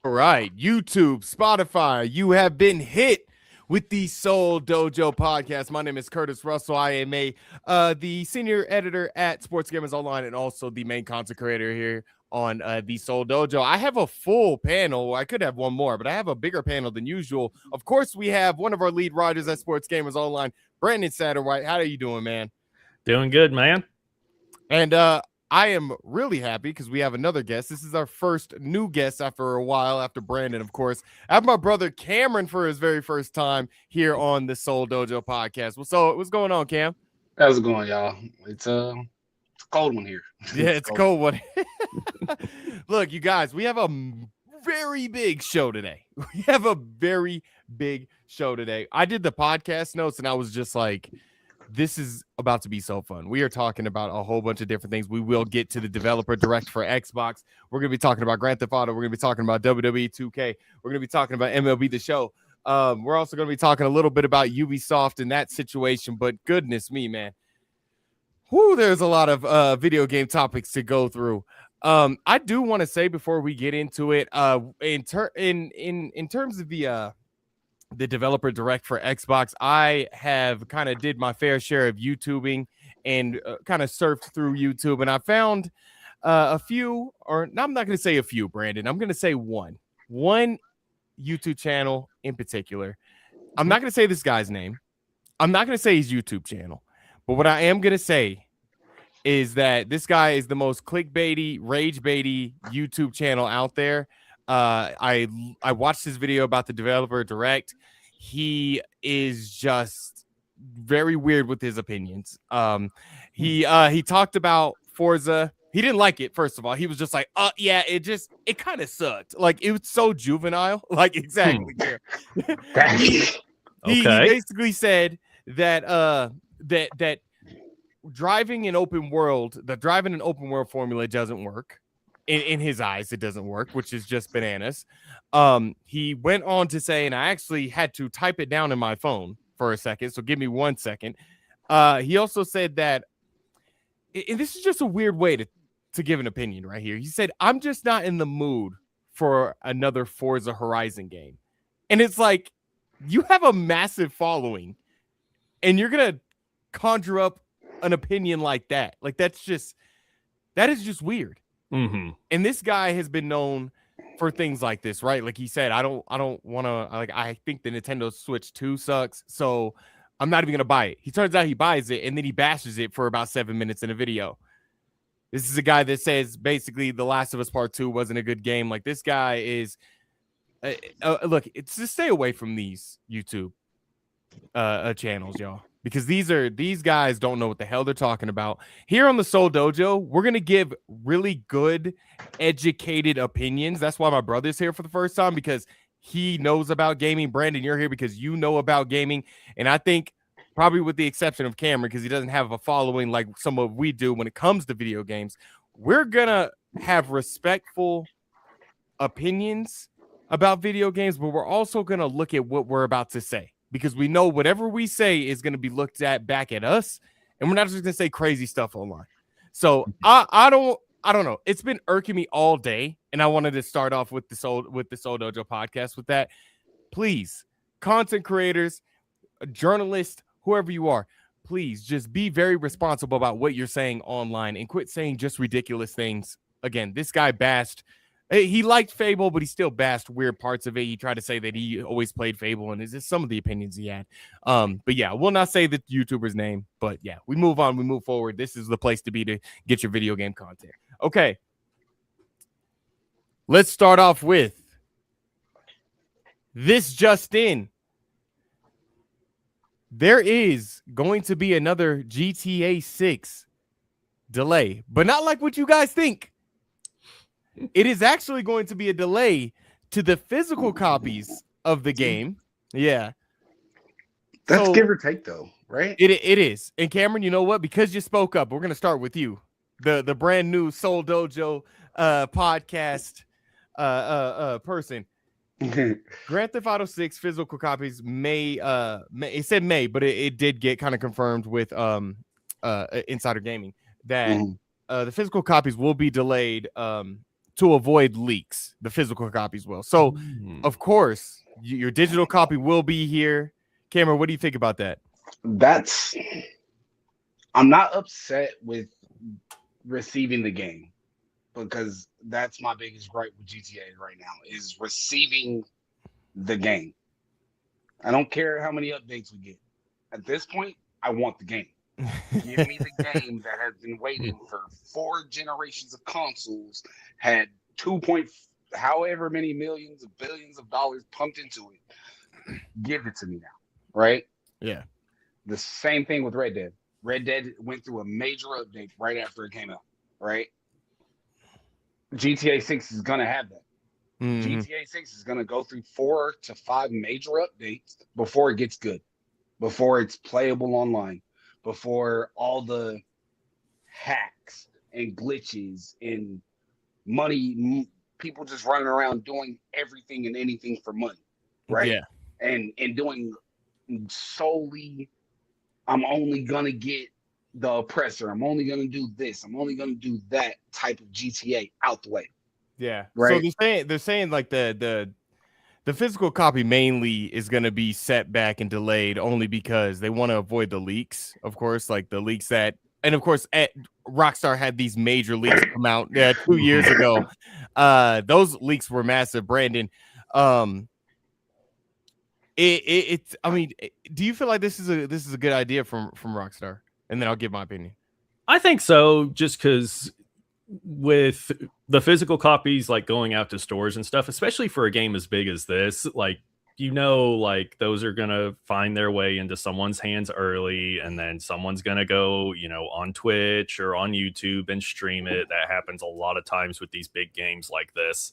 All right, YouTube, Spotify, you have been hit with the Seoul Dojo podcast. My name is Curtis Russell. I am the senior editor at Sports Gamers Online and also the main content creator here on the Seoul Dojo. I have a full panel. I could have one more, but I have a bigger panel than usual. Of course, we have one of our lead writers at Sports Gamers Online, Brandon Satterwhite. How are you doing, man? Doing good, man. And I am really happy because we have another guest. This is our first new guest after a while, after Brandon, of course. I have my brother Cameron for his very first time here on the Seoul Dojo podcast. So what's going on, Cam? How's it going, y'all? It's a cold one here. Yeah, it's a cold one. Look, you guys, we have a very big show today. We have a very big show today. I did the podcast notes and I was just like, this is about to be so fun. We are talking about a whole bunch of different things. We will get to the developer direct for Xbox. We're going to be talking about Grand Theft Auto. We're going to be talking about WWE 2K. We're going to be talking about MLB The Show. We're also going to be talking a little bit about Ubisoft and that situation. But goodness me, man. Whoo, there's a lot of video game topics to go through. I do want to say before we get into it, in terms of the developer direct for Xbox, I have kind of did my fair share of YouTubing and kind of surfed through YouTube, and I found a few, or I'm not going to say a few, Brandon. I'm going to say one YouTube channel in particular. I'm not going to say this guy's name. I'm not going to say his YouTube channel, but what I am going to say is that this guy is the most clickbaity, rage-baity YouTube channel out there. I watched his video about the developer direct. He is just very weird with his opinions. He talked about Forza. He didn't like it, first of all. He was just like, yeah, it kind of sucked. Like, it was so juvenile. Like, exactly. He basically said that that driving an open world formula doesn't work. In his eyes, it doesn't work, which is just bananas. He went on to say, and I actually had to type it down in my phone for a second, so give me 1 second. He also said that, and this is just a weird way to give an opinion right here. He said, I'm just not in the mood for another Forza Horizon game. And it's like, you have a massive following, and you're going to conjure up an opinion like that. Like, that is just weird. Mm-hmm. And this guy has been known for things like this, right? Like he said, I don't want to, like, I think the Nintendo Switch 2 sucks, so I'm not even going to buy it. He turns out he buys it, and then he bashes it for about 7 minutes in a video. This is a guy that says basically The Last of Us Part 2 wasn't a good game. Like, this guy is, look, it's just stay away from these YouTube channels, y'all. Because these guys don't know what the hell they're talking about. Here on the Seoul Dojo, we're going to give really good, educated opinions. That's why my brother's here for the first time, because he knows about gaming. Brandon, you're here because you know about gaming. And I think probably with the exception of Cameron, because he doesn't have a following like some of we do when it comes to video games, we're going to have respectful opinions about video games, but we're also going to look at what we're about to say. Because we know whatever we say is going to be looked at back at us, and we're not just going to say crazy stuff online. So I don't know. It's been irking me all day, and I wanted to start off with the Seoul Dojo podcast with that. Please, content creators, journalists, whoever you are, please just be very responsible about what you're saying online and quit saying just ridiculous things. Again, this guy bashed. He liked Fable, but he still bashed weird parts of it. He tried to say that he always played Fable, and it's just some of the opinions he had. But yeah, we'll not say the YouTuber's name, but yeah, we move on. We move forward. This is the place to be to get your video game content. Okay. Let's start off with this just in. There is going to be another GTA 6 delay, but not like what you guys think. It is actually going to be a delay to the physical copies of the game. Yeah. That's give or take, though, right? It is. And Cameron, you know what? Because you spoke up, we're going to start with you. The brand new Seoul Dojo podcast person. Grand Theft Auto 6 physical copies may it said May, but it did get kind of confirmed with Insider Gaming that the physical copies will be delayed to to avoid leaks. The physical copies will. So, of course, your digital copy will be here. Cameron, what do you think about that? I'm not upset with receiving the game because that's my biggest gripe with GTA right now is receiving the game. I don't care how many updates we get. At this point, I want the game. Give me the game that has been waiting for 4 generations of consoles, had however many millions of billions of dollars pumped into it. Give it to me now, right? Yeah. The same thing with Red Dead. Red Dead went through a major update right after it came out, right? GTA 6 is going to have that. GTA 6 is going to go through 4 to 5 major updates before it gets good, before it's playable online, before all the hacks and glitches and money, people just running around doing everything and anything for money, right? Yeah. And doing solely, I'm only going to get the oppressor. I'm only going to do this. I'm only going to do that type of GTA out the way. Yeah. Right. So they're saying like the physical copy mainly is going to be set back and delayed only because they want to avoid the leaks, of course, like the leaks that, and of course, Rockstar had these major leaks come out 2 years ago. Those leaks were massive, Brandon. It's. I mean, do you feel like this is a good idea from Rockstar? And then I'll give my opinion. I think so, just because with the physical copies like going out to stores and stuff, especially for a game as big as this, like like those are gonna find their way into someone's hands early, and then someone's gonna go on Twitch or on YouTube and stream it. That happens a lot of times with these big games like this.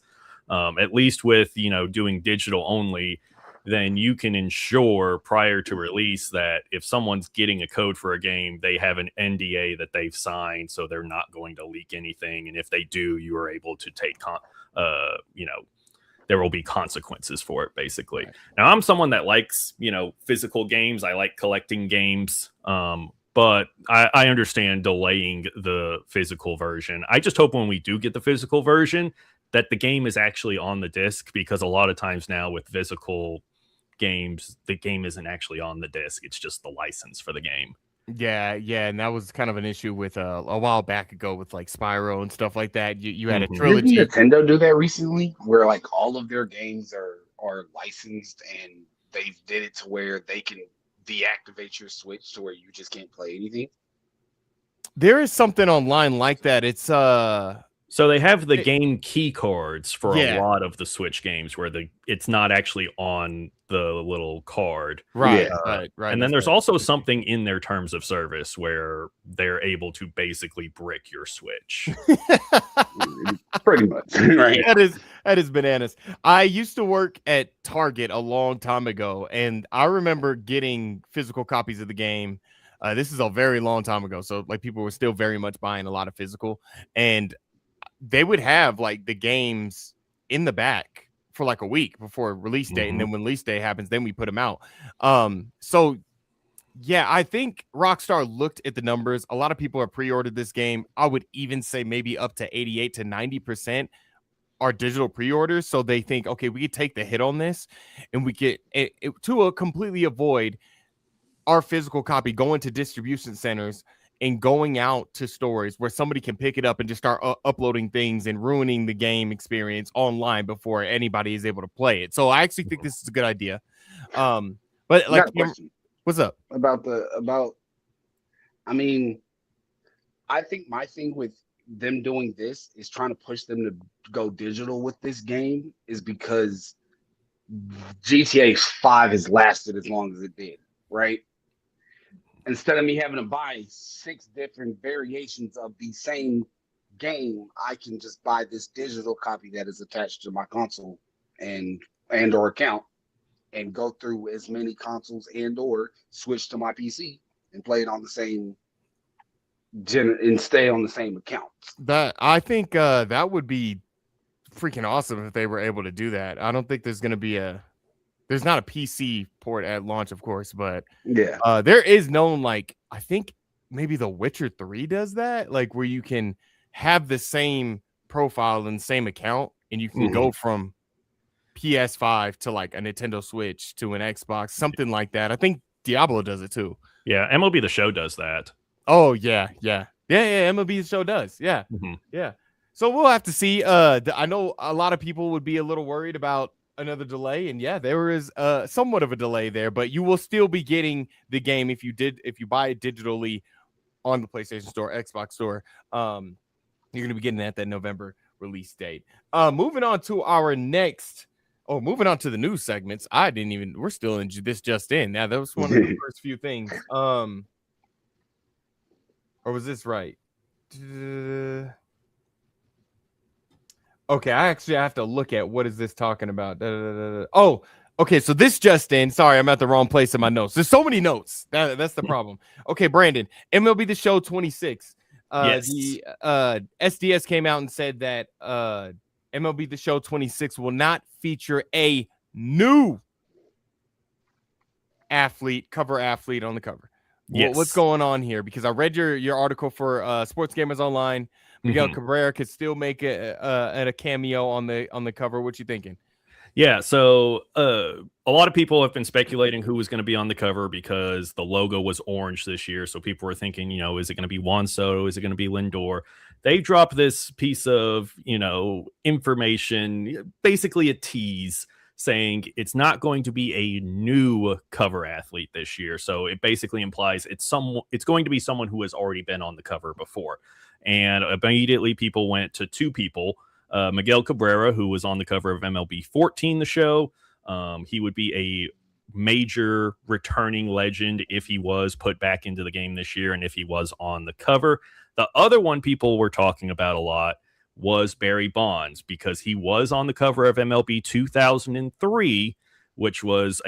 At least with doing digital only, then you can ensure prior to release that if someone's getting a code for a game, they have an NDA that they've signed, so they're not going to leak anything. And if they do, you are able to take, there will be consequences for it, basically. Right. Now, I'm someone that likes, physical games. I like collecting games, but I understand delaying the physical version. I just hope when we do get the physical version that the game is actually on the disc, because a lot of times now with physical games, the game isn't actually on the disc. It's just the license for the game. Yeah, and that was kind of an issue with a while back ago with like Spyro and stuff like that. You had a trilogy. Didn't Nintendo do that recently, where like all of their games are licensed, and they did it to where they can deactivate your Switch to where you just can't play anything? There is something online like that. It's so they have the game key cards for a lot of the Switch games where it's not actually on the little card. Right. And then there's also something in their terms of service where they're able to basically brick your Switch. Pretty much. Right. That is bananas. I used to work at Target a long time ago, and I remember getting physical copies of the game. This is a very long time ago. So like people were still very much buying a lot of physical, and they would have like the games in the back for like a week before release date. And then when release day happens, then we put them out. So yeah, I think Rockstar looked at the numbers. A lot of people have pre-ordered this game. I would even say maybe up to 88 to 90% are digital pre-orders. So they think, okay, we could take the hit on this and we get it to completely avoid our physical copy going to distribution centers and going out to stores where somebody can pick it up and just start uploading things and ruining the game experience online before anybody is able to play it. So I actually think this is a good idea. But like, what's up I mean, I think my thing with them doing this is trying to push them to go digital with this game is because GTA 5 has lasted as long as it did, right? Instead of me having to buy 6 different variations of the same game, I can just buy this digital copy that is attached to my console and or account and go through as many consoles and or switch to my PC and play it on the same and stay on the same account. That I think that would be freaking awesome if they were able to do that. I don't think there's going to be there's not a PC port at launch, of course, but yeah, there is known, like, I think maybe The Witcher 3 does that, like where you can have the same profile in the same account, and you can go from PS5 to like a Nintendo Switch to an Xbox, something like that. I think Diablo does it too. Yeah, MLB The Show does that. Oh yeah. MLB The Show does. Yeah. Yeah. So we'll have to see. I know a lot of people would be a little worried about another delay, and yeah, there is somewhat of a delay there, but you will still be getting the game if you buy it digitally on the PlayStation Store, Xbox Store. You're gonna be getting it at that November release date. Moving on to our next. Oh, moving on to the news segments. We're still in this just in. Now, that was one of the first few things. Or was this right? Okay, I actually have to look at what is this talking about. Oh, okay, so this just in. Sorry, I'm at the wrong place in my notes. There's so many notes. That's the problem. Okay, Brandon, MLB The Show 26. Yes. The SDS came out and said that MLB The Show 26 will not feature a new cover athlete on the cover. Yes. What's going on here? Because I read your article for Sports Gamers Online. Miguel Cabrera could still make a cameo on the cover. What you thinking? Yeah, so a lot of people have been speculating who was going to be on the cover because the logo was orange this year. So people were thinking, is it going to be Juan Soto? Is it going to be Lindor? They dropped this piece of, information, basically a tease, saying it's not going to be a new cover athlete this year. So it basically implies it's going to be someone who has already been on the cover before. And immediately people went to two people. Miguel Cabrera, who was on the cover of MLB 14, the show. He would be a major returning legend if he was put back into the game this year and if he was on the cover. The other one people were talking about a lot was Barry Bonds, because he was on the cover of MLB 2003, which was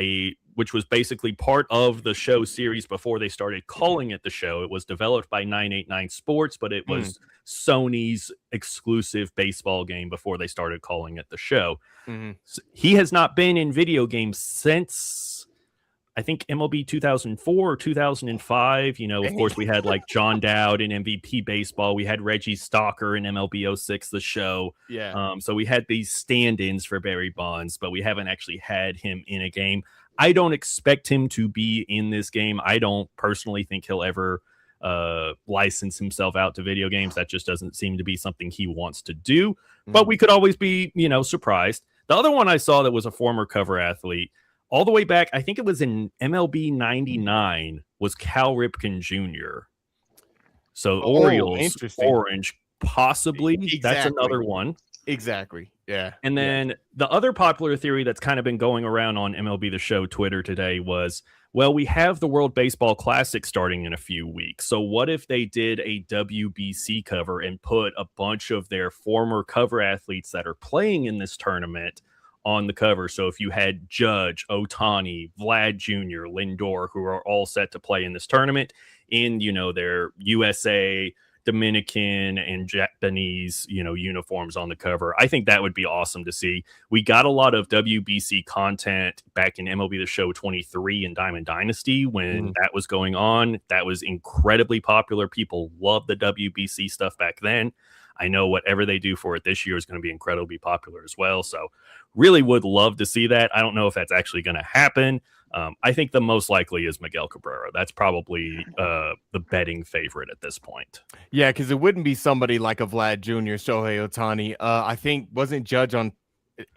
basically part of the show series before they started calling it the show. It was developed by 989 Sports, but it was Sony's exclusive baseball game before they started calling it the show. So he has not been in video games since, I think, MLB 2004 or 2005. Of course, we had like John Dowd in MVP baseball. We had Reggie Stalker in MLB 06, the show. Yeah. So we had these stand-ins for Barry Bonds, but we haven't actually had him in a game. I don't expect him to be in this game. I don't personally think he'll ever license himself out to video games. That just doesn't seem to be something he wants to do. But we could always be, surprised. The other one I saw that was a former cover athlete, all the way back, I think it was in MLB 99, was Cal Ripken Jr. So Orioles, orange, possibly. Exactly. That's another one. Exactly. Yeah. And then the other popular theory that's kind of been going around on MLB The Show Twitter today was, well, we have the World Baseball Classic starting in a few weeks. So what if they did a WBC cover and put a bunch of their former cover athletes that are playing in this tournament on the cover? So if you had Judge, Ohtani, Vlad Jr., Lindor, who are all set to play in this tournament in, their USA, Dominican, and Japanese, uniforms on the cover. I think that would be awesome to see. We got a lot of WBC content back in MLB The Show 23 and Diamond Dynasty when that was going on. That was incredibly popular. People loved the WBC stuff back then. I know whatever they do for it this year is going to be incredibly popular as well. So really would love to see that. I don't know if that's actually going to happen. I think the most likely is Miguel Cabrera. That's probably the betting favorite at this point. Yeah, because it wouldn't be somebody like a Vlad Jr., Shohei Ohtani. I think, wasn't Judge on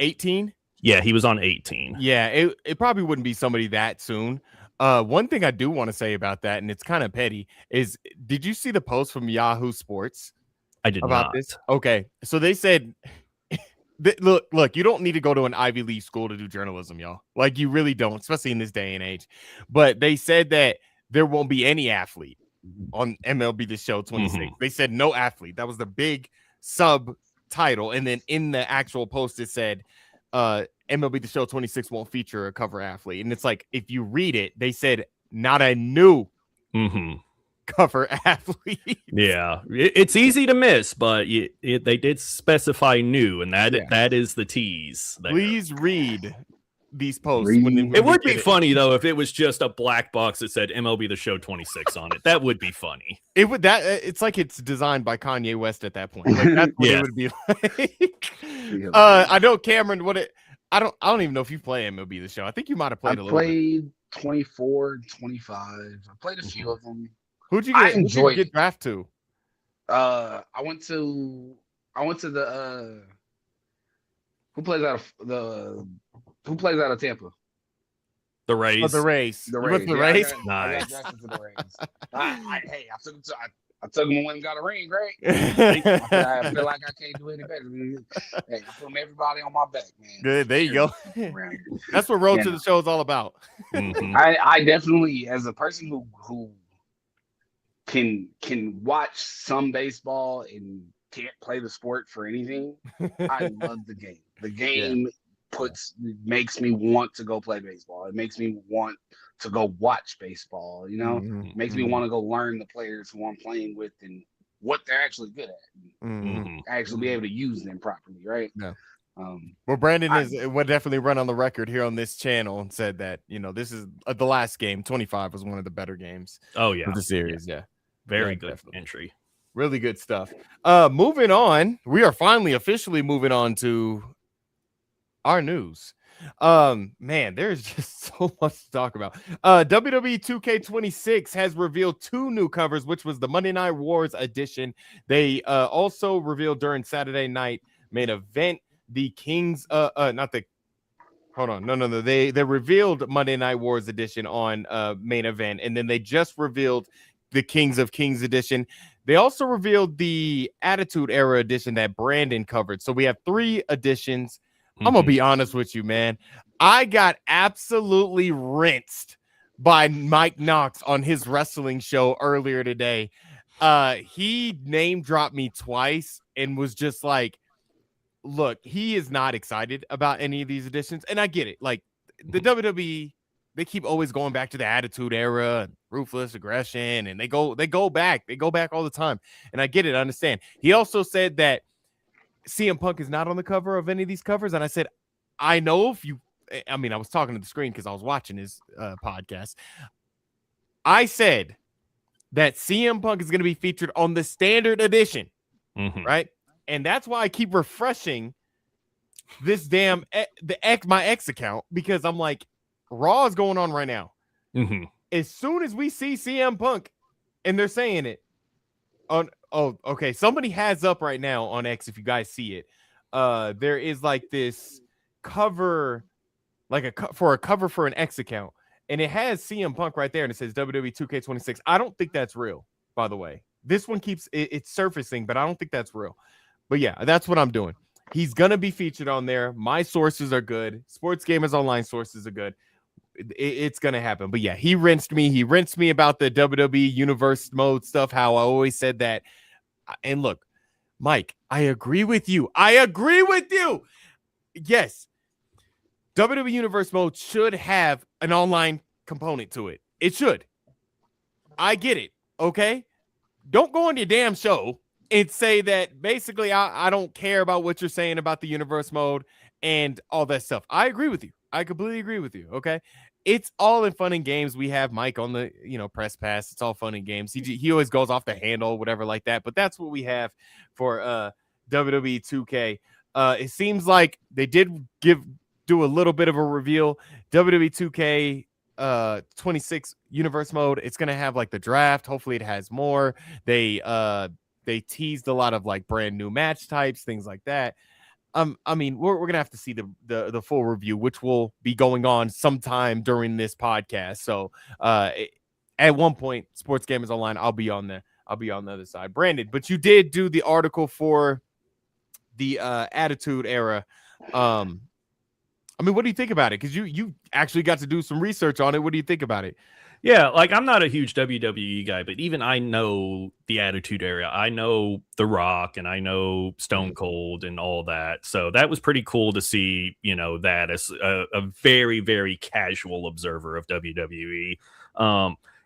18? Yeah, he was on 18. Yeah, it probably wouldn't be somebody that soon. One thing I do want to say about that, and it's kind of petty, is did you see the post from Yahoo Sports? I did about not. This? Okay, so they said, look, you don't need to go to an Ivy League school to do journalism, y'all. Like, you really don't, especially in this day and age. But they said that there won't be any athlete on MLB The Show 26. They said no athlete. That was the big subtitle. And then in the actual post, it said MLB The Show 26 won't feature a cover athlete. And it's like, if you read it, they said not a new cover athlete. Yeah, it's easy to miss, but they did specify new, and that is the tease there. Please read these posts. When it would be funny though if it was just a black box that said MLB The Show 26 on it. That would be funny. It would it's like it's designed by Kanye West at that point. Like that's what it would be like. I know Cameron. I don't even know if you play MLB The Show. I think you might have played a little bit. I played 24, 25. I played a few of them. Who'd you get drafted to? I went to the who plays out of Tampa? The Rays. Oh, the Rays. The Rays. Nice. I got drafted to the Rays. I took him and went and got a ring, right? I feel like I can't do any better. Hey, I put everybody on my back, man. Good, there you go. That's what Road to the Show is all about. Mm-hmm. I definitely, as a person who can watch some baseball and can't play the sport for anything, I love the game. The game makes me want to go play baseball. It makes me want to go watch baseball, It makes me want to go learn the players who I'm playing with and what they're actually good at. Actually be able to use them properly, right? Yeah. Well, Brandon would definitely run on the record here on this channel and said that, this is the last game. 25 was one of the better games. Oh, yeah. Of the series. Yeah. Very good definitely. entry. Really good stuff. Moving on. We are finally officially moving on to our news. Man, there's just so much to talk about. WWE 2K26 has revealed 2 new covers, which was the Monday Night Wars edition. They also revealed during Saturday Night Main Event the Kings they revealed Monday Night Wars edition on Main Event, and then they just revealed the Kings of Kings edition. They also revealed the Attitude Era edition that Brandon covered. So we have 3 editions. I'm gonna be honest with you, man. I got absolutely rinsed by Mike Knox on his wrestling show earlier today. He name dropped me twice and was just like, look, he is not excited about any of these editions. And I get it. Like the WWE, they keep always going back to the Attitude Era and Ruthless Aggression, and they go back all the time. And I get it, I understand. He also said that CM Punk is not on the cover of any of these covers. And I said, I know I was talking to the screen because I was watching his podcast. I said that CM Punk is going to be featured on the standard edition, right? And that's why I keep refreshing this damn my X account, because I'm like, Raw is going on right now. As soon as we see CM Punk, and they're saying it on, okay, somebody has up right now on X, if you guys see it, there is like this cover, like a cover for an X account, and it has CM Punk right there, and it says WWE 2K26. I don't think that's real, by the way. This one keeps it's surfacing, but I don't think that's real. But yeah, that's what I'm doing. He's gonna be featured on there. My sources are good. Sports Gamers Online sources are good. It's gonna happen. But yeah, he rinsed me about the WWE Universe mode stuff, how I always said that. And look, Mike, I agree with you. Yes, WWE Universe mode should have an online component to it. It should. I get it. Okay, don't go on your damn show and say that basically I don't care about what you're saying about the Universe mode and all that stuff. I agree with you. I completely agree with you. Okay. It's all in fun and games. We have Mike on the, press pass. It's all fun and games. He always goes off the handle, whatever like that. But that's what we have for WWE 2K. It seems like they did do a little bit of a reveal. WWE 2K 26 Universe mode. It's going to have like the draft. Hopefully it has more. They teased a lot of like brand new match types, things like that. We're gonna have to see the full review, which will be going on sometime during this podcast. So at one point, Sports Gamers Online, I'll be on the other side. Brandon, but you did do the article for the Attitude Era. What do you think about it? Because you actually got to do some research on it. What do you think about it? Yeah, like I'm not a huge WWE guy, but even I know the Attitude Era. I know The Rock and I know Stone Cold and all that. So that was pretty cool to see, that as a very, very casual observer of WWE.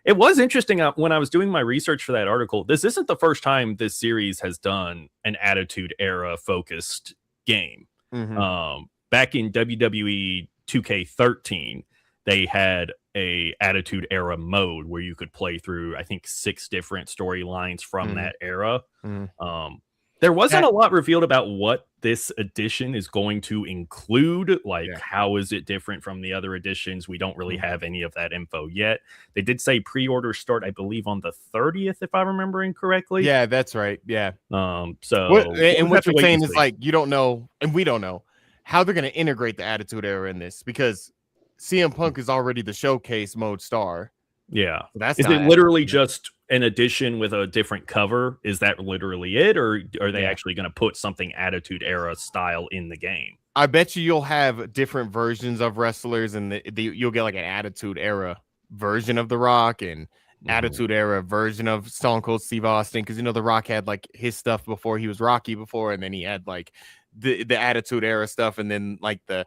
It was interesting when I was doing my research for that article. This isn't the first time this series has done an Attitude Era focused game. Back in WWE 2K13, they had a Attitude Era mode where you could play through, I think, 6 different storylines from that era. There wasn't a lot revealed about what this edition is going to include. Like, how is it different from the other editions? We don't really have any of that info yet. They did say pre-order start, I believe, on the 30th, if I'm remembering correctly. Yeah, that's right. Yeah. So what you're saying is like, you don't know, and we don't know how they're going to integrate the Attitude Era in this, because CM Punk is already the showcase mode star. Yeah. That's is it literally just an edition with a different cover? Is that literally it? Or are they actually going to put something Attitude Era style in the game? I bet you'll have different versions of wrestlers, and you'll get like an Attitude Era version of The Rock and Attitude Era version of Stone Cold Steve Austin. Because, The Rock had like his stuff before he was Rocky before, and then he had like the Attitude Era stuff, and then like the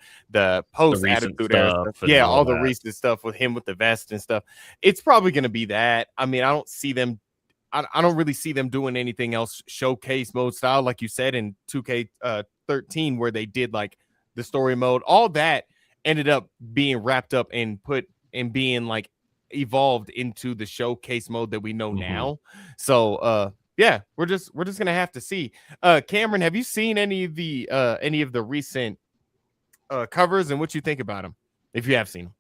post Attitude Era stuff. Yeah, all the recent stuff with him with the vest and stuff. It's probably going to be that. I mean, I don't see them. I don't really see them doing anything else showcase mode style, like you said in 2K13, where they did like the story mode. All that ended up being wrapped up and put and being like evolved into the showcase mode that we know now. So yeah, we're just gonna have to see. Cameron, have you seen any of the recent covers, and what you think about them, if you have seen them?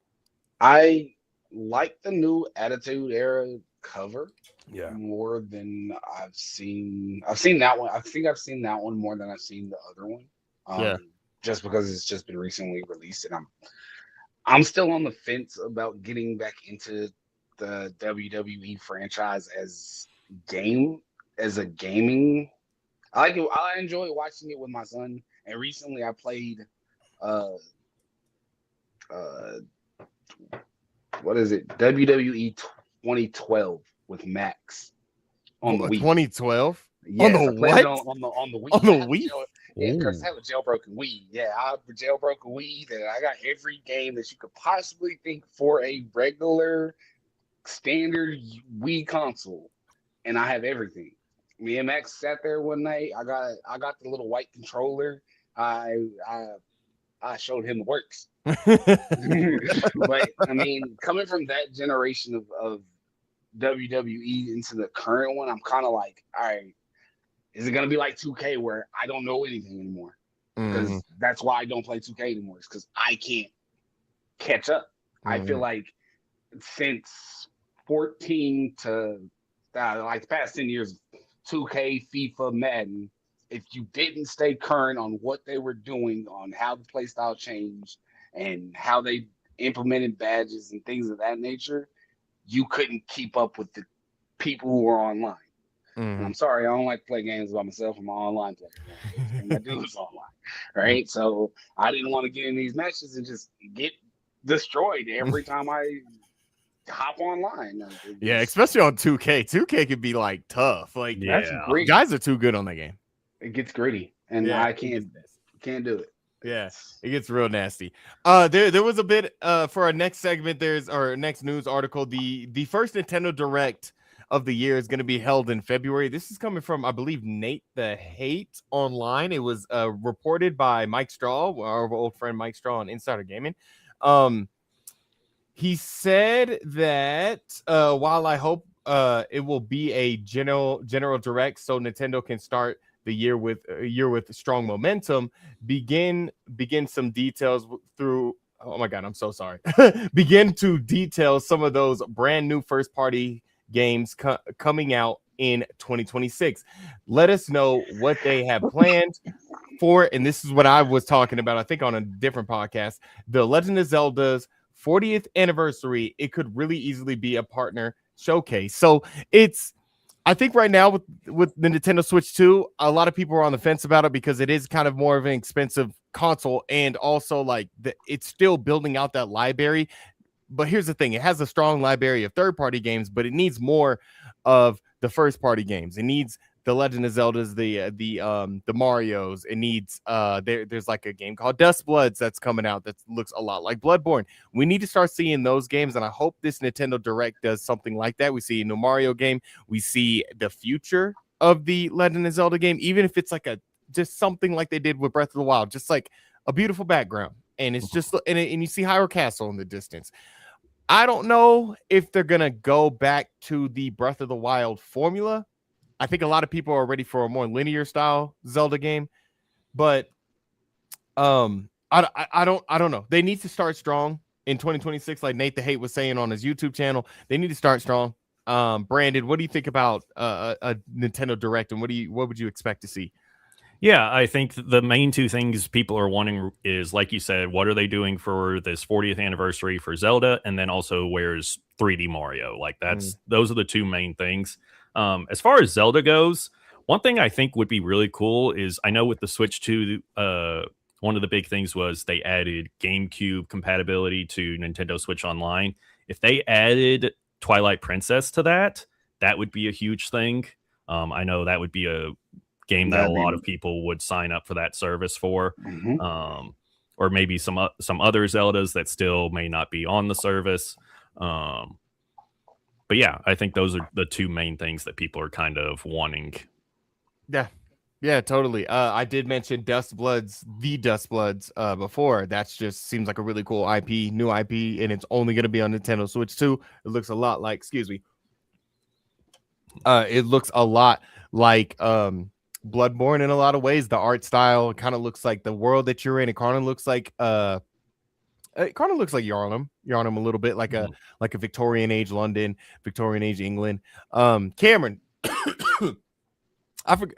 I like the new Attitude Era cover more than I've seen. I've seen that one. I think I've seen that one more than I've seen the other one. Just because it's just been recently released, and I'm still on the fence about getting back into the WWE franchise as a gaming. I like it. I enjoy watching it with my son. And recently I played what is it? WWE 2012 with Max on the Wii. 2012? Yes, on the what? On the Wii. On the Wii? Yeah, because I have a jailbroken Wii. Yeah, I have a jailbroken Wii that I got every game that you could possibly think for a regular standard Wii console, and I have everything. Me and Max sat there one night. I got the little white controller. I showed him the works. But I mean, coming from that generation of WWE into the current one, I'm kind of like, all right, is it gonna be like 2K where I don't know anything anymore? Because that's why I don't play 2K anymore. It's because I can't catch up. I feel like since 14 to like the past 10 years, 2K, FIFA, Madden, if you didn't stay current on what they were doing, on how the play style changed and how they implemented badges and things of that nature, you couldn't keep up with the people who were online. And I'm sorry, I don't like to play games by myself. I'm an online player. Everything I do is online, right? So I didn't want to get in these matches and just get destroyed every time I hop online. Yeah, especially on 2K. 2K could be like tough. Like, guys are too good on that game. It gets gritty, and I can't do it. Yeah, it gets real nasty. There was a bit for our next segment. There's our next news article. The first Nintendo Direct of the year is going to be held in February. This is coming from, I believe, Nate the Hate online. It was reported by Mike Straw, our old friend Mike Straw on Insider Gaming. He said that while I hope it will be a general direct, so Nintendo can start the year with strong momentum, begin some details through. Oh my God, I'm so sorry. Begin to detail some of those brand new first party games coming out in 2026. Let us know what they have planned for, and this is what I was talking about, I think on a different podcast, the Legend of Zelda's 40th anniversary. It could really easily be a partner showcase. So I think right now with the Nintendo Switch 2, a lot of people are on the fence about it because it is kind of more of an expensive console, and also like it's still building out that library. But here's the thing: it has a strong library of third-party games, but it needs more of the first-party games. It needs the Legend of Zelda's, the Marios. It needs there's like a game called Dust Bloods that's coming out that looks a lot like Bloodborne. We need to start seeing those games, and I hope this Nintendo Direct does something like that. We see a new Mario game. We see the future of the Legend of Zelda game, even if it's like just something like they did with Breath of the Wild, just like a beautiful background and it's just and you see Hyrule Castle in the distance. I don't know if they're gonna go back to the Breath of the Wild formula. I think a lot of people are ready for a more linear style Zelda game, but I don't know. They need to start strong in 2026, like Nate the Hate was saying on his YouTube channel. They need to start strong. Brandon, what do you think about a Nintendo Direct, and what would you expect to see? Yeah, I think the main two things people are wanting is, like you said, what are they doing for this 40th anniversary for Zelda, and then also where's 3D Mario? Like those are the two main things. As far as Zelda goes, one thing I think would be really cool is, I know with the Switch 2, one of the big things was they added GameCube compatibility to Nintendo Switch Online. If they added Twilight Princess to that would be a huge thing. I know that would be a game that a lot of people would sign up for that service for. Or maybe some other Zeldas that still may not be on the service. But yeah, I think those are the two main things that people are kind of wanting. Yeah, totally. I did mention the Dust Bloods before. That's just seems like a really cool new IP, and it's only going to be on Nintendo Switch 2. It looks a lot like, it looks a lot like Bloodborne in a lot of ways. The art style kind of looks like the world that you're in. It kind of looks like Yharnam a little bit, like a Victorian age London, Victorian age England. Cameron,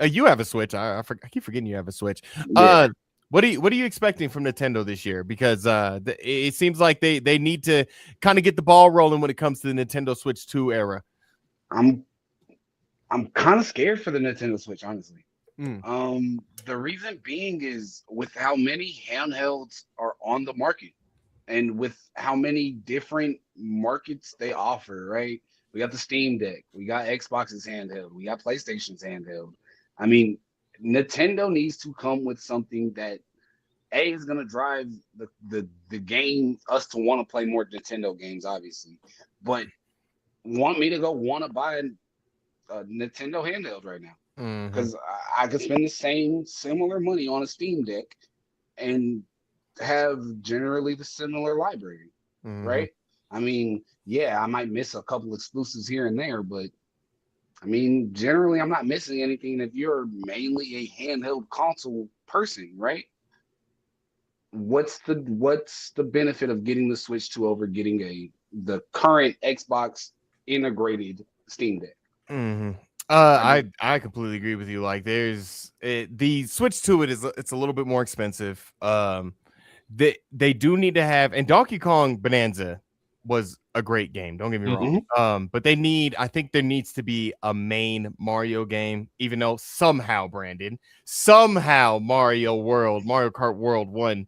you have a Switch. I keep forgetting you have a Switch. Yeah. What are you expecting from Nintendo this year? Because it seems like they need to kind of get the ball rolling when it comes to the Nintendo Switch 2 era. I'm kind of scared for the Nintendo Switch, honestly. The reason being is with how many handhelds are on the market, and with how many different markets they offer, right? We got the Steam Deck, we got Xbox's handheld, we got PlayStation's handheld. I mean, Nintendo needs to come with something that is going to drive the game, us to want to play more Nintendo games, obviously, but want me to want to buy a Nintendo handheld right now, because I could spend the similar money on a Steam Deck and have generally the similar library, right? I mean, yeah, I might miss a couple exclusives here and there, but I mean, generally, I'm not missing anything if you're mainly a handheld console person, right? What's the benefit of getting the Switch 2 over getting the current Xbox integrated Steam Deck? I completely agree with you. Like, the Switch 2, it's a little bit more expensive. They do need to have, and Donkey Kong Bonanza was a great game, don't get me wrong. But I think there needs to be a main Mario game, even though somehow Mario Kart World won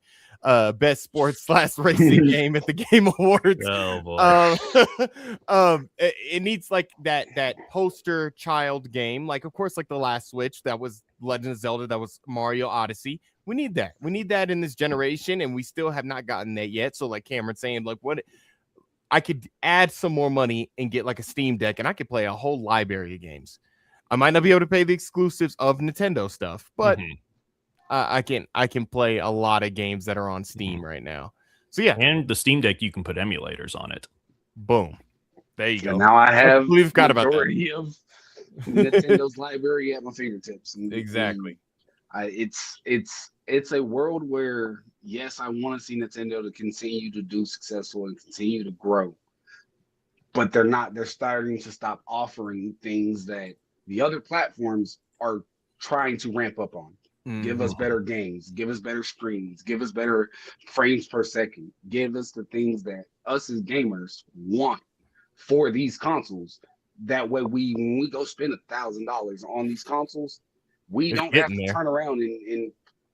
best sports / racing game at the Game Awards. Oh boy. It needs like that poster child game, like of course like the last Switch, that was Legend of Zelda, that was Mario Odyssey. We need that in this generation, and we still have not gotten that yet. So like Cameron's saying, like, what I could add some more money and get like a Steam Deck, and I could play a whole library of games. I might not be able to pay the exclusives of Nintendo stuff, but I can play a lot of games that are on Steam right now. So yeah, and the Steam Deck, you can put emulators on it. Boom, there you go. Now I have we've got about majority of Nintendo's library at my fingertips. Exactly. It's a world where, yes, I want to see Nintendo to continue to do successful and continue to grow, but they're starting to stop offering things that the other platforms are trying to ramp up on. Give us better games, give us better screens, give us better frames per second, give us the things that us as gamers want for these consoles. That way, when we go spend $1,000 on these consoles, we don't have to turn around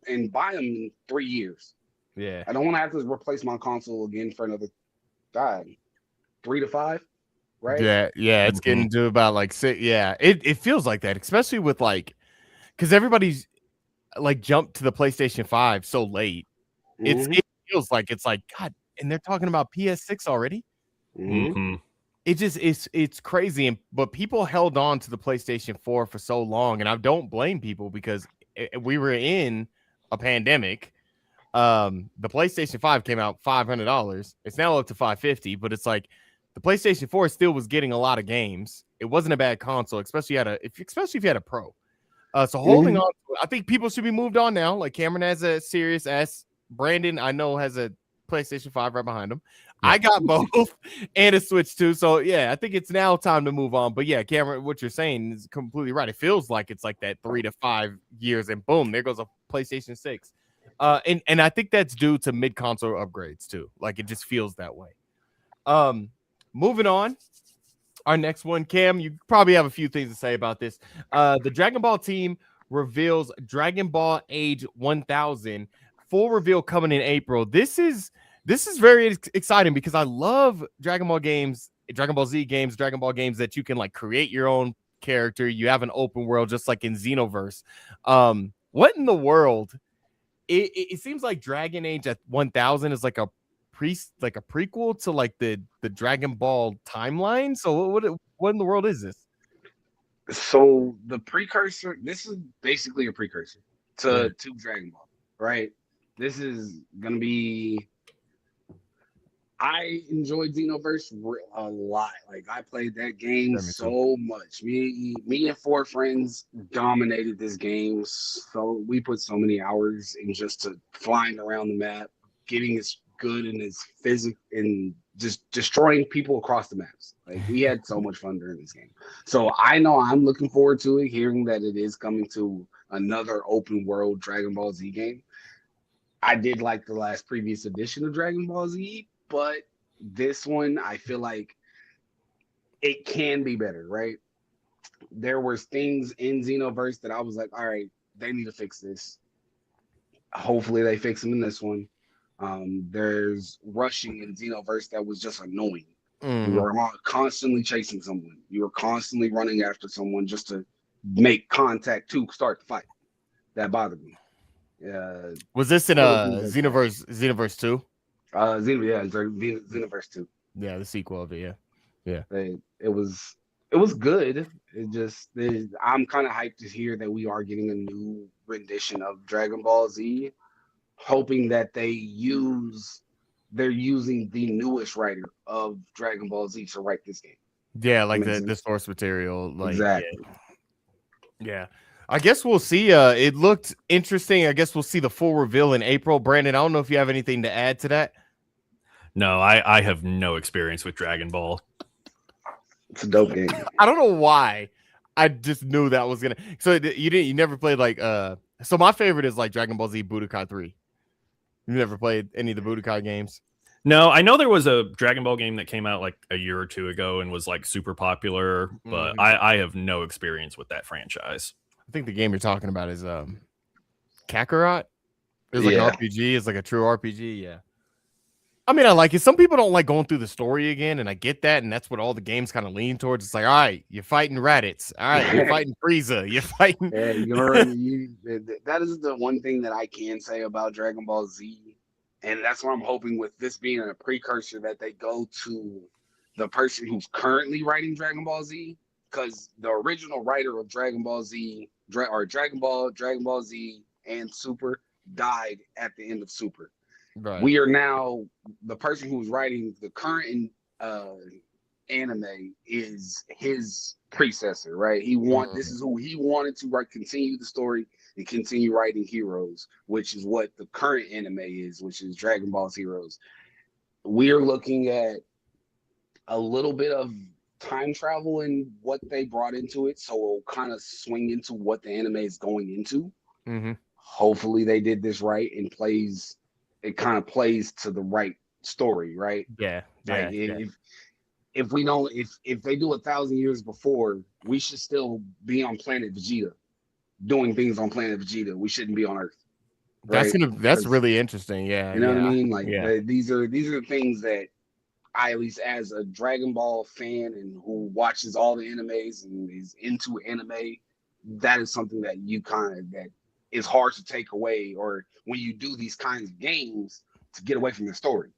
and buy them in 3 years. Yeah, I don't want to have to replace my console again for another 3 to 5, right? Yeah, it's getting to about like 6. Yeah, it feels like that, especially with like, because everybody's like jumped to the PlayStation 5 so late. It feels like it's like, God, and they're talking about PS6 already. It just it's crazy. But people held on to the PlayStation 4 for so long, and I don't blame people, because we were in a pandemic. The PlayStation 5 came out $500. It's now up to $550, but it's like the PlayStation 4 still was getting a lot of games. It wasn't a bad console, especially if you had a Pro. So holding on, I think people should be moved on now. Like Cameron has a Series S. Brandon, I know, has a PlayStation 5 right behind him. Yeah. I got both and a Switch too. So yeah, I think it's now time to move on. But yeah, Cameron, what you're saying is completely right. It feels like it's like that 3 to 5 years, and boom, there goes a PlayStation 6. And I think that's due to mid-console upgrades too. Like it just feels that way. Moving on. Our next one, Cam, you probably have a few things to say about this. The Dragon Ball team reveals Dragon Ball Age 1000. Full reveal coming in April. This is very exciting because I love Dragon Ball games, Dragon Ball Z games, Dragon Ball games that you can like create your own character. You have an open world just like in Xenoverse. What in the world? It seems like Dragon Age at 1000 is like a prequel to like the Dragon Ball timeline. So what in the world is this? So the precursor, this is basically a precursor to Dragon Ball, right? This is gonna be. I enjoyed Xenoverse a lot. Like I played that game so much. Me and 4 friends dominated this game. So we put so many hours in just to flying around the map, getting as good and as physical and just destroying people across the maps. Like we had so much fun during this game. So I know I'm looking forward to it, hearing that it is coming to another open world Dragon Ball Z game. I did like the last previous edition of Dragon Ball Z, but this one, I feel like it can be better, right? There were things in Xenoverse that I was like, all right, they need to fix this. Hopefully they fix them in this one. There's rushing in Xenoverse that was just annoying. You were constantly chasing someone. You were constantly running after someone just to make contact to start the fight. That bothered me. Was this in Xenoverse 2? Xenoverse 2. Yeah, the sequel of it. Yeah. It was good. I'm kind of hyped to hear that we are getting a new rendition of Dragon Ball Z, hoping that they're using the newest writer of Dragon Ball Z to write this game. Yeah, like the source material. Like, exactly. Yeah. I guess we'll see. It looked interesting. I guess we'll see the full reveal in April. Brandon, I don't know if you have anything to add to that. No, I have no experience with Dragon Ball. It's a dope game. I don't know why. I just knew that was gonna. So you never played like So my favorite is like Dragon Ball Z Budokai 3. You never played any of the Budokai games? No, I know there was a Dragon Ball game that came out like a year or two ago and was like super popular, but I have no experience with that franchise. I think the game you're talking about is Kakarot. It's like an RPG. It's like a true RPG. Yeah. I mean, I like it. Some people don't like going through the story again, and I get that, and that's what all the games kind of lean towards. It's like, all right, you're fighting Raditz. All right, you're fighting Frieza. You're fighting. That is the one thing that I can say about Dragon Ball Z, and that's what I'm hoping with this being a precursor that they go to the person who's currently writing Dragon Ball Z, because the original writer of Dragon Ball Z, Dragon Ball Z, and Super died at the end of Super. Right. We are now the person who's writing the current anime is his predecessor, right? This is who he wanted to continue the story and continue writing Heroes, which is what the current anime is, which is Dragon Ball's Heroes. We are looking at a little bit of time travel in what they brought into it, so it'll kind of swing into what the anime is going into. Hopefully they did this right and it kind of plays to the right story, right? Yeah. If we don't, if they do 1,000 years before, we should still be on planet Vegeta, doing things on planet Vegeta. We shouldn't be on Earth. Right? That's really interesting. Yeah. You know what I mean? Like these are the things that I, at least as a Dragon Ball fan and who watches all the animes and is into anime, that is something that that is hard to take away, or when you do these kinds of games to get away from the story.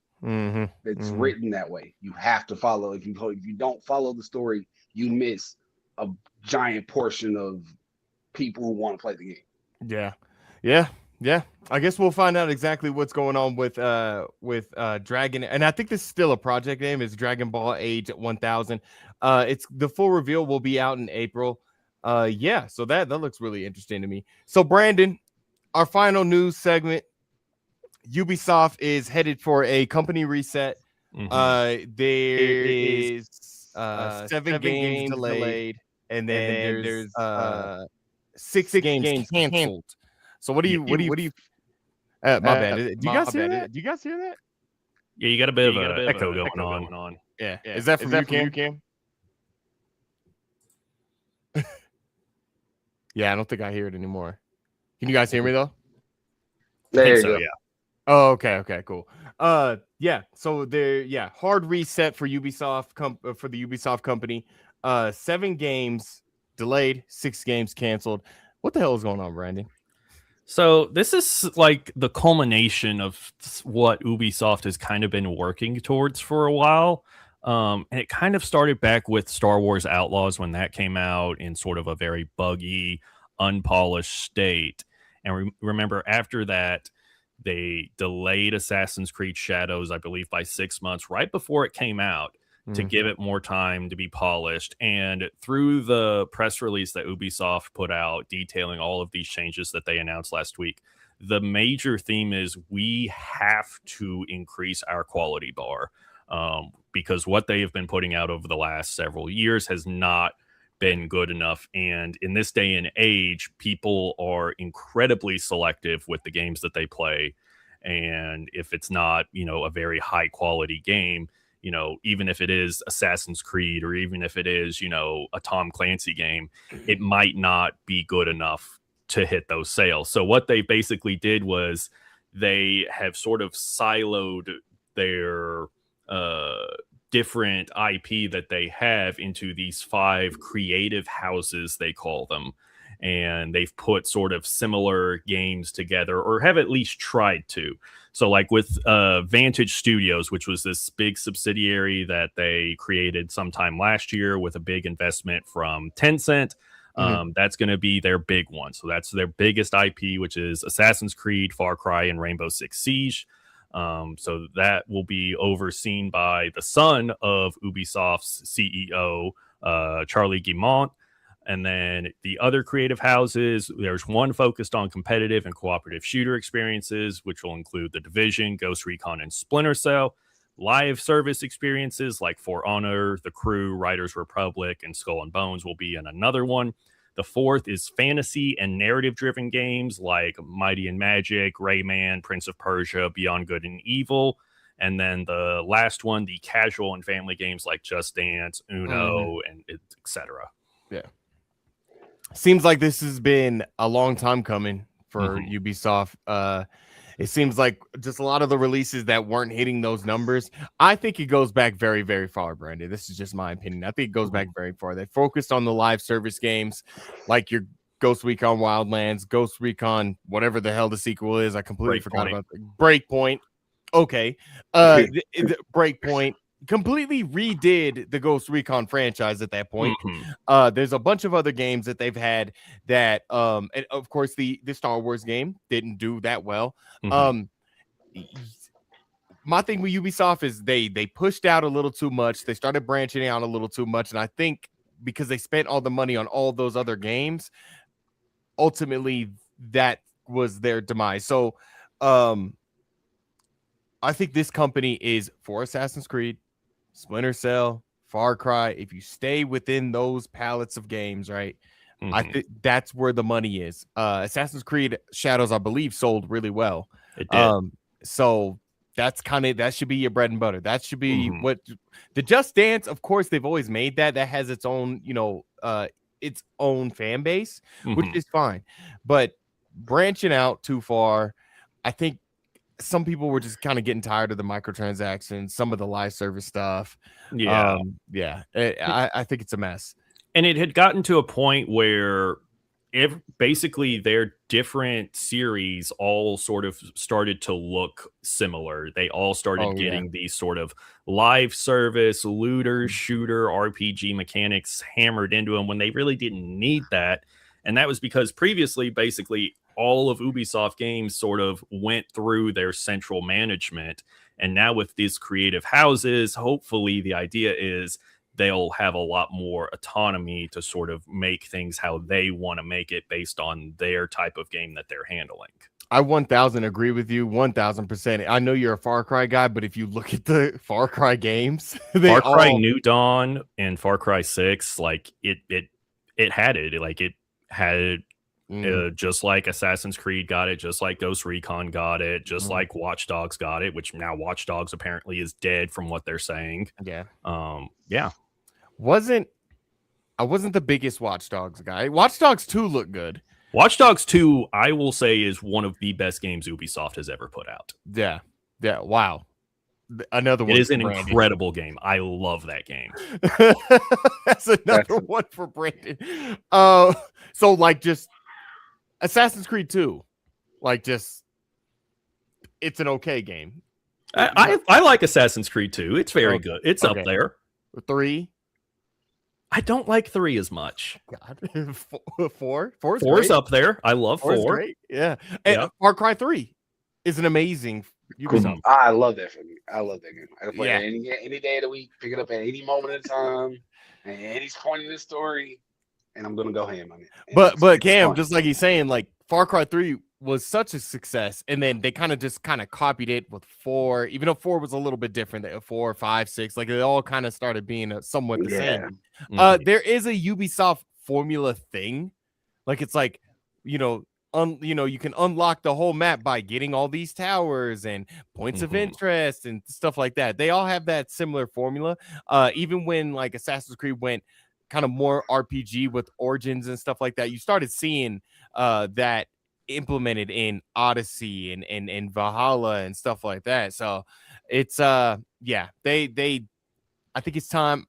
It's written that way. You have to follow. If you don't follow the story, you miss a giant portion of people who want to play the game. Yeah, I guess we'll find out exactly what's going on with Dragon, and I think this is still a project name. It's Dragon Ball Age 1000. It's the full reveal will be out in April. Yeah, so that looks really interesting to me. So Brandon, our final news segment. Ubisoft is headed for a company reset. There is 7 games delayed, and then there's 6 games canceled. So what do you my bad. Do you guys hear that? Do you guys hear that? Yeah, you got a bit of an echo going on. Yeah. Is that from you, Cam? Yeah, I don't think I hear it anymore. Can you guys hear me though? There you So go. yeah. Oh, okay, cool. Yeah. So hard reset for Ubisoft for the Ubisoft company. 7 games delayed, 6 games canceled. What the hell is going on, Brandon? So this is like the culmination of what Ubisoft has kind of been working towards for a while. And it kind of started back with Star Wars Outlaws when that came out in sort of a very buggy, unpolished state. And remember, after that, they delayed Assassin's Creed Shadows, I believe, by 6 months, right before it came out, to give it more time to be polished. And through the press release that Ubisoft put out detailing all of these changes that they announced last week, the major theme is we have to increase our quality bar, because what they have been putting out over the last several years has not been good enough. And in this day and age, people are incredibly selective with the games that they play. And if it's not, a very high quality game, even if it is Assassin's Creed or even if it is, a Tom Clancy game, it might not be good enough to hit those sales. So what they basically did was they have sort of siloed their different IP that they have into these 5 creative houses, they call them. And they've put sort of similar games together, or have at least tried to. So like with Vantage Studios, which was this big subsidiary that they created sometime last year with a big investment from Tencent. That's going to be their big one. So that's their biggest IP, which is Assassin's Creed, Far Cry, and Rainbow Six Siege. So that will be overseen by the son of Ubisoft's CEO, Charlie Guillemot. And then the other creative houses, there's one focused on competitive and cooperative shooter experiences, which will include The Division, Ghost Recon, and Splinter Cell. Live service experiences like For Honor, The Crew, Riders Republic, and Skull and Bones will be in another one. The fourth is fantasy and narrative-driven games like Mighty and Magic, Rayman, Prince of Persia, Beyond Good and Evil. And then the last one, the casual and family games like Just Dance, Uno, and etc. Yeah. Seems like this has been a long time coming for Ubisoft. It seems like just a lot of the releases that weren't hitting those numbers. I think it goes back very, very far, Brandon. This is just my opinion. I think it goes back very far. They focused on the live service games like your Ghost Recon Wildlands, Ghost Recon, whatever the hell the sequel is. I completely forgot about the Breakpoint. Okay. Breakpoint. Completely redid the Ghost Recon franchise at that point. There's a bunch of other games that they've had that and of course the Star Wars game didn't do that well. My thing with Ubisoft is they pushed out a little too much. They started branching out a little too much, and I think because they spent all the money on all those other games, ultimately that was their demise. So I think this company is for Assassin's Creed, Splinter Cell, Far Cry. If you stay within those palettes of games, right? I think that's where the money is. Assassin's Creed Shadows, I believe, sold really well. It did. So that's that should be your bread and butter. That should be what the Just Dance. Of course, they've always made that. That has its own, its own fan base, which is fine. But branching out too far, I think some people were just kind of getting tired of the microtransactions, some of the live service stuff. I think it's a mess. And it had gotten to a point where basically their different series all sort of started to look similar. They all started getting these sort of live service, looter, shooter, RPG mechanics hammered into them when they really didn't need that. And that was because previously, basically, all of Ubisoft games sort of went through their central management. And now with these creative houses, hopefully the idea is they'll have a lot more autonomy to sort of make things how they want to make it based on their type of game that they're handling. I 1000 agree with you 1000%. I know you're a Far Cry guy, but if you look at the Far Cry games, Far Cry New Dawn and Far Cry 6, like it had it. Like it had just like Assassin's Creed got it, just like Ghost Recon got it, just like Watch Dogs got it, which now Watch Dogs apparently is dead from what they're saying. Yeah. Yeah. I wasn't the biggest Watch Dogs guy. Watch Dogs 2 looked good. Watch Dogs 2, I will say, is one of the best games Ubisoft has ever put out. Yeah. Yeah. Wow. Another one. It is an incredible game. I love that game. That's another one for Brandon. So like just Assassin's Creed 2, like just it's an okay game. I like Assassin's Creed 2. It's very good. It's up there. 3. I don't like 3 as much. God. 4. 4's up there. I love 4. Great. Yeah. And Far Cry 3 is an amazing Ubisoft. I love that for me. I love that game. I can play it any day of the week, pick it up at any moment of time, and any point in the story, and I'm gonna go ham on it. And but Cam, just like he's saying, like Far Cry 3 was such a success, and then they kind of copied it with 4, even though 4 was a little bit different. 4, 5, 6, like they all kind of started being somewhat the same. There is a Ubisoft formula thing, like it's like you can unlock the whole map by getting all these towers and points of interest and stuff like that. They all have that similar formula. Even when like Assassin's Creed went kind of more RPG with Origins and stuff like that, you started seeing that implemented in Odyssey and Valhalla and stuff like that. So it's I think it's time.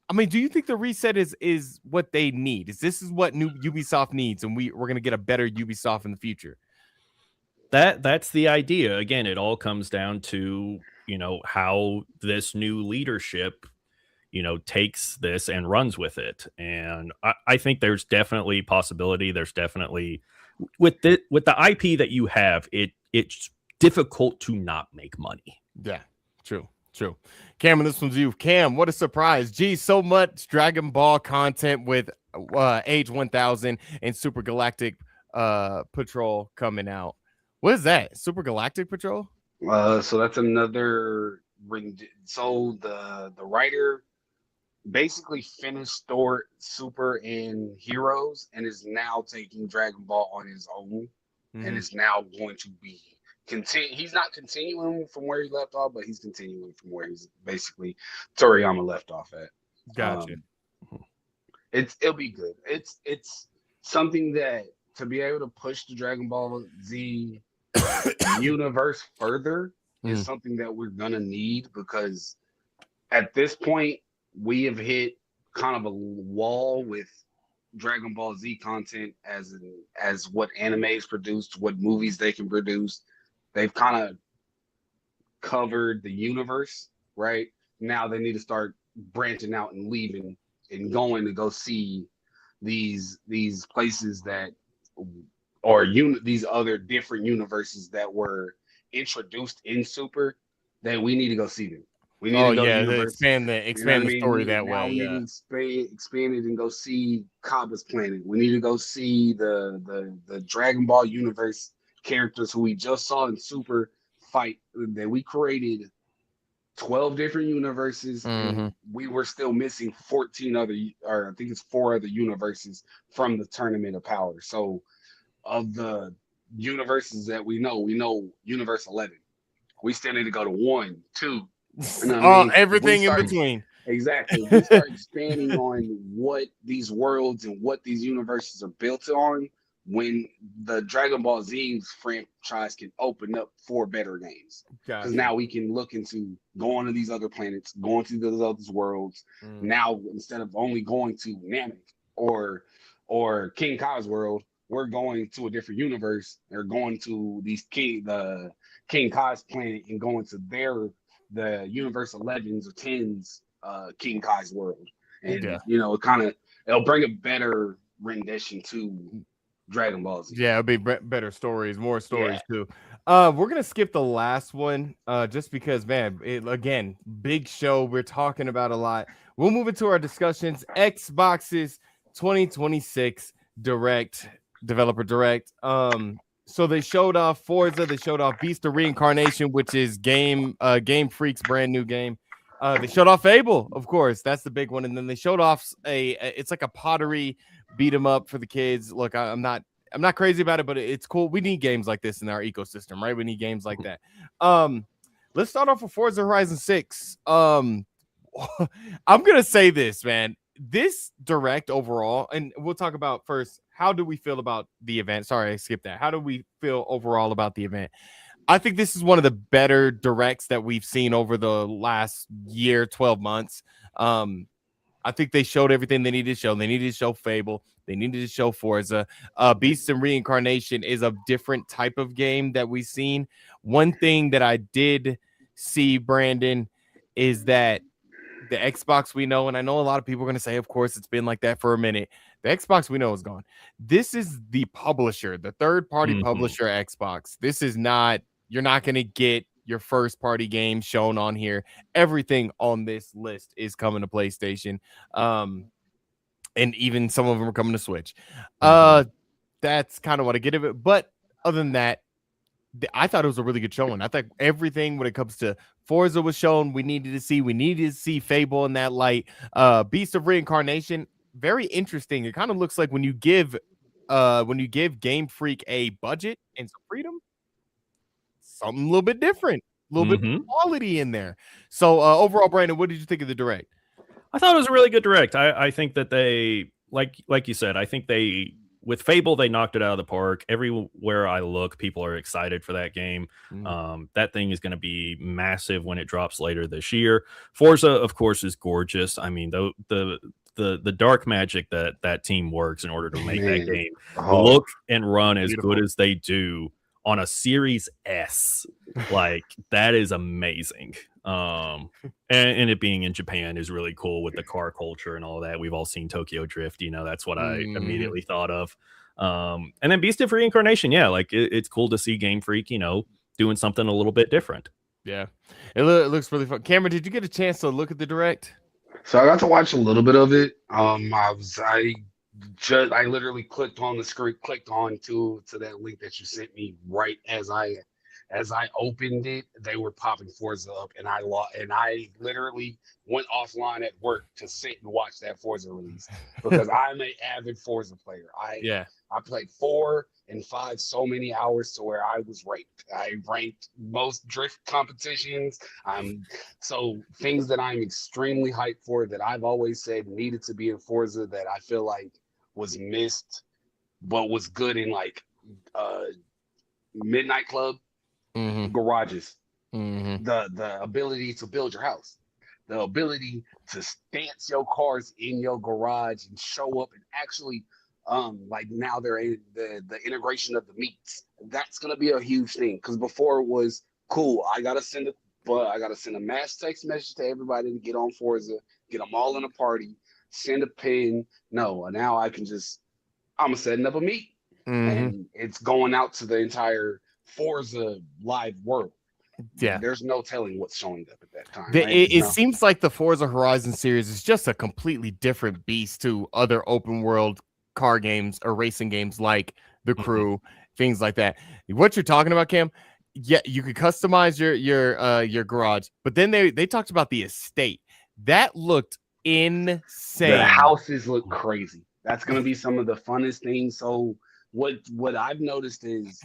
I mean, do you think the reset is what they need? This is what new Ubisoft needs, and we're gonna get a better Ubisoft in the future? That's the idea. Again, it all comes down to how this new leadership takes this and runs with it. And I think there's definitely possibility. There's definitely with the IP that you have, it's difficult to not make money. Yeah, true. Cameron, this one's you. Cam, what a surprise. Gee, so much Dragon Ball content with Age 1000 and Super Galactic Patrol coming out. What is that? Super Galactic Patrol? So that's another. So the writer basically finished Super and Heroes and is now taking Dragon Ball on his own and is now going to be he's not continuing from where he left off, but he's continuing from where he's basically Toriyama left off at. Gotcha. It'll be good. It's something that to be able to push the Dragon Ball Z universe further is something that we're gonna need, because at this point we have hit kind of a wall with Dragon Ball Z content as what anime is produced, what movies they can produce. They've kind of covered the universe, right? Now they need to start branching out and leaving and going to go see these places that or these other different universes that were introduced in Super, that we need to go see them. We need to go to expand the story that way. We need to expand it and go see Cabba's planet. We need to go see the Dragon Ball universe characters who we just saw in Super fight, that we created 12 different universes and we were still missing 14 other, or I think it's 4 other universes from the Tournament of Power. So of the universes that we know universe 11. We still need to go to 1, 2, everything in between. Exactly. We start expanding on what these worlds and what these universes are built on, when the Dragon Ball Z franchise can open up for better games. Because now we can look into going to these other planets, going to those other worlds. Now, instead of only going to Namek or King Kai's world, we're going to a different universe. They're going to the King Kai's planet and going to the universe 11s or 10s King Kai's world. And it'll bring a better rendition to Dragon Ball Z. Yeah, it'll be better stories, more stories too. We're gonna skip the last one, just because, man, again, big show. We're talking about a lot. We'll move into our discussions. Xbox's 2026 Direct, Developer Direct. So they showed off Forza. They showed off Beast of Reincarnation, which is Game Freak's brand new game. They showed off Fable, of course. That's the big one. And then they showed off it's like a pottery beat 'em up for the kids. Look, I'm not crazy about it, but it's cool. We need games like this in our ecosystem, right? We need games like that. Let's start off with Forza Horizon 6. I'm gonna say this, man. This Direct overall, and we'll talk about first, how do we feel about the event? Sorry, I skipped that. How do we feel overall about the event? I think this is one of the better Directs that we've seen over the last year, 12 months. I think they showed everything they needed to show. They needed to show Fable. They needed to show Forza. Beasts and Reincarnation is a different type of game that we've seen. One thing that I did see, Brandon, is that the Xbox we know, and I know a lot of people are going to say, of course, it's been like that for a minute. The Xbox we know is gone. This is the publisher, the third-party publisher Xbox. This is not, you're not going to get your first-party game shown on here. Everything on this list is coming to PlayStation. And even some of them are coming to Switch. That's kind of what I get of it. But other than that, I thought it was a really good showing. I think everything when it comes to Forza was shown. We needed to see Fable in that light. Beast of Reincarnation, very interesting. It kind of looks like when you give Game Freak a budget and some freedom, something a little bit different, a little bit of quality in there. So overall, Brandon, what did you think of the Direct? I thought it was a really good Direct. I think that they, like you said, I think with Fable, they knocked it out of the park. Everywhere I look, people are excited for that game. That thing is going to be massive when it drops later this year. Forza, of course, is gorgeous. I mean, the dark magic that team works in order to make that game look and run as good as they do on a Series S, like that is amazing. And it being in Japan is really cool with the car culture and all that. We've all seen Tokyo Drift, that's what I immediately thought of. And then Beast of Reincarnation, yeah, like it's cool to see Game Freak, doing something a little bit different. Yeah, it looks really fun. Cameron, did you get a chance to look at the Direct? So I got to watch a little bit of it. I literally clicked on the screen, clicked on to that link that you sent me right as I opened it. They were popping Forza up, and I literally went offline at work to sit and watch that Forza release because I'm an avid Forza player. I played 4 and 5 so many hours to where I was ranked. I ranked most drift competitions. So things that I'm extremely hyped for that I've always said needed to be in Forza that I feel like was missed, but was good in like Midnight Club, garages, the ability to build your house, the ability to stance your cars in your garage and show up and actually like now they're in the integration of the meats. That's gonna be a huge thing because before it was cool. I gotta send a mass text message to everybody to get on Forza, get them all in a party, send a pin. No, now I'm setting up a meet and it's going out to the entire Forza live world. Yeah, there's no telling what's showing up at that time. It seems like the Forza Horizon series is just a completely different beast to other open world car games or racing games like The Crew, things like that. What you're talking about, Cam? Yeah, you could customize your garage, but then they talked about the estate. That looked insane. The houses look crazy. That's gonna be some of the funnest things. So what I've noticed is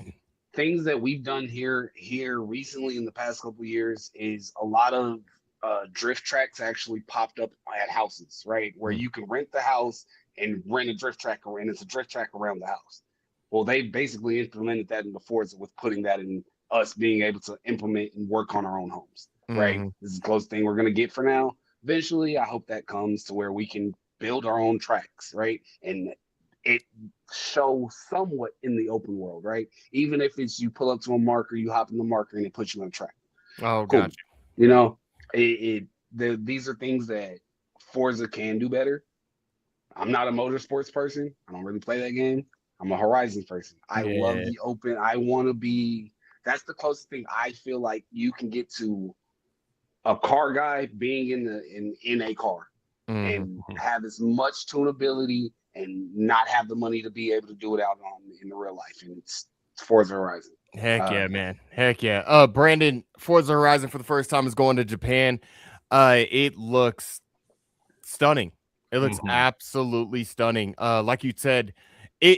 things that we've done here recently in the past couple of years is a lot of drift tracks actually popped up at houses, right? Where you can rent the house and rent a drift track, and it's a drift track around the house. Well, they basically implemented that in the Forza with putting that in us being able to implement and work on our own homes, right? This is the closest thing we're going to get for now. Eventually, I hope that comes to where we can build our own tracks, right? And it shows somewhat in the open world, right? Even if it's you pull up to a marker, you hop in the marker, and it puts you on a track. Oh, cool. Gotcha. These are things that Forza can do better. I'm not a motorsports person. I don't really play that game. I'm a Horizon person. I love Yeah. the open. I want to be. That's the closest thing I feel like you can get to a car guy being in a car and have as much tunability and not have the money to be able to do it out in the real life. And it's Forza Horizon. Heck yeah, man. Heck yeah. Brandon, Forza Horizon for the first time is going to Japan. It looks stunning. It looks absolutely stunning. Like you said,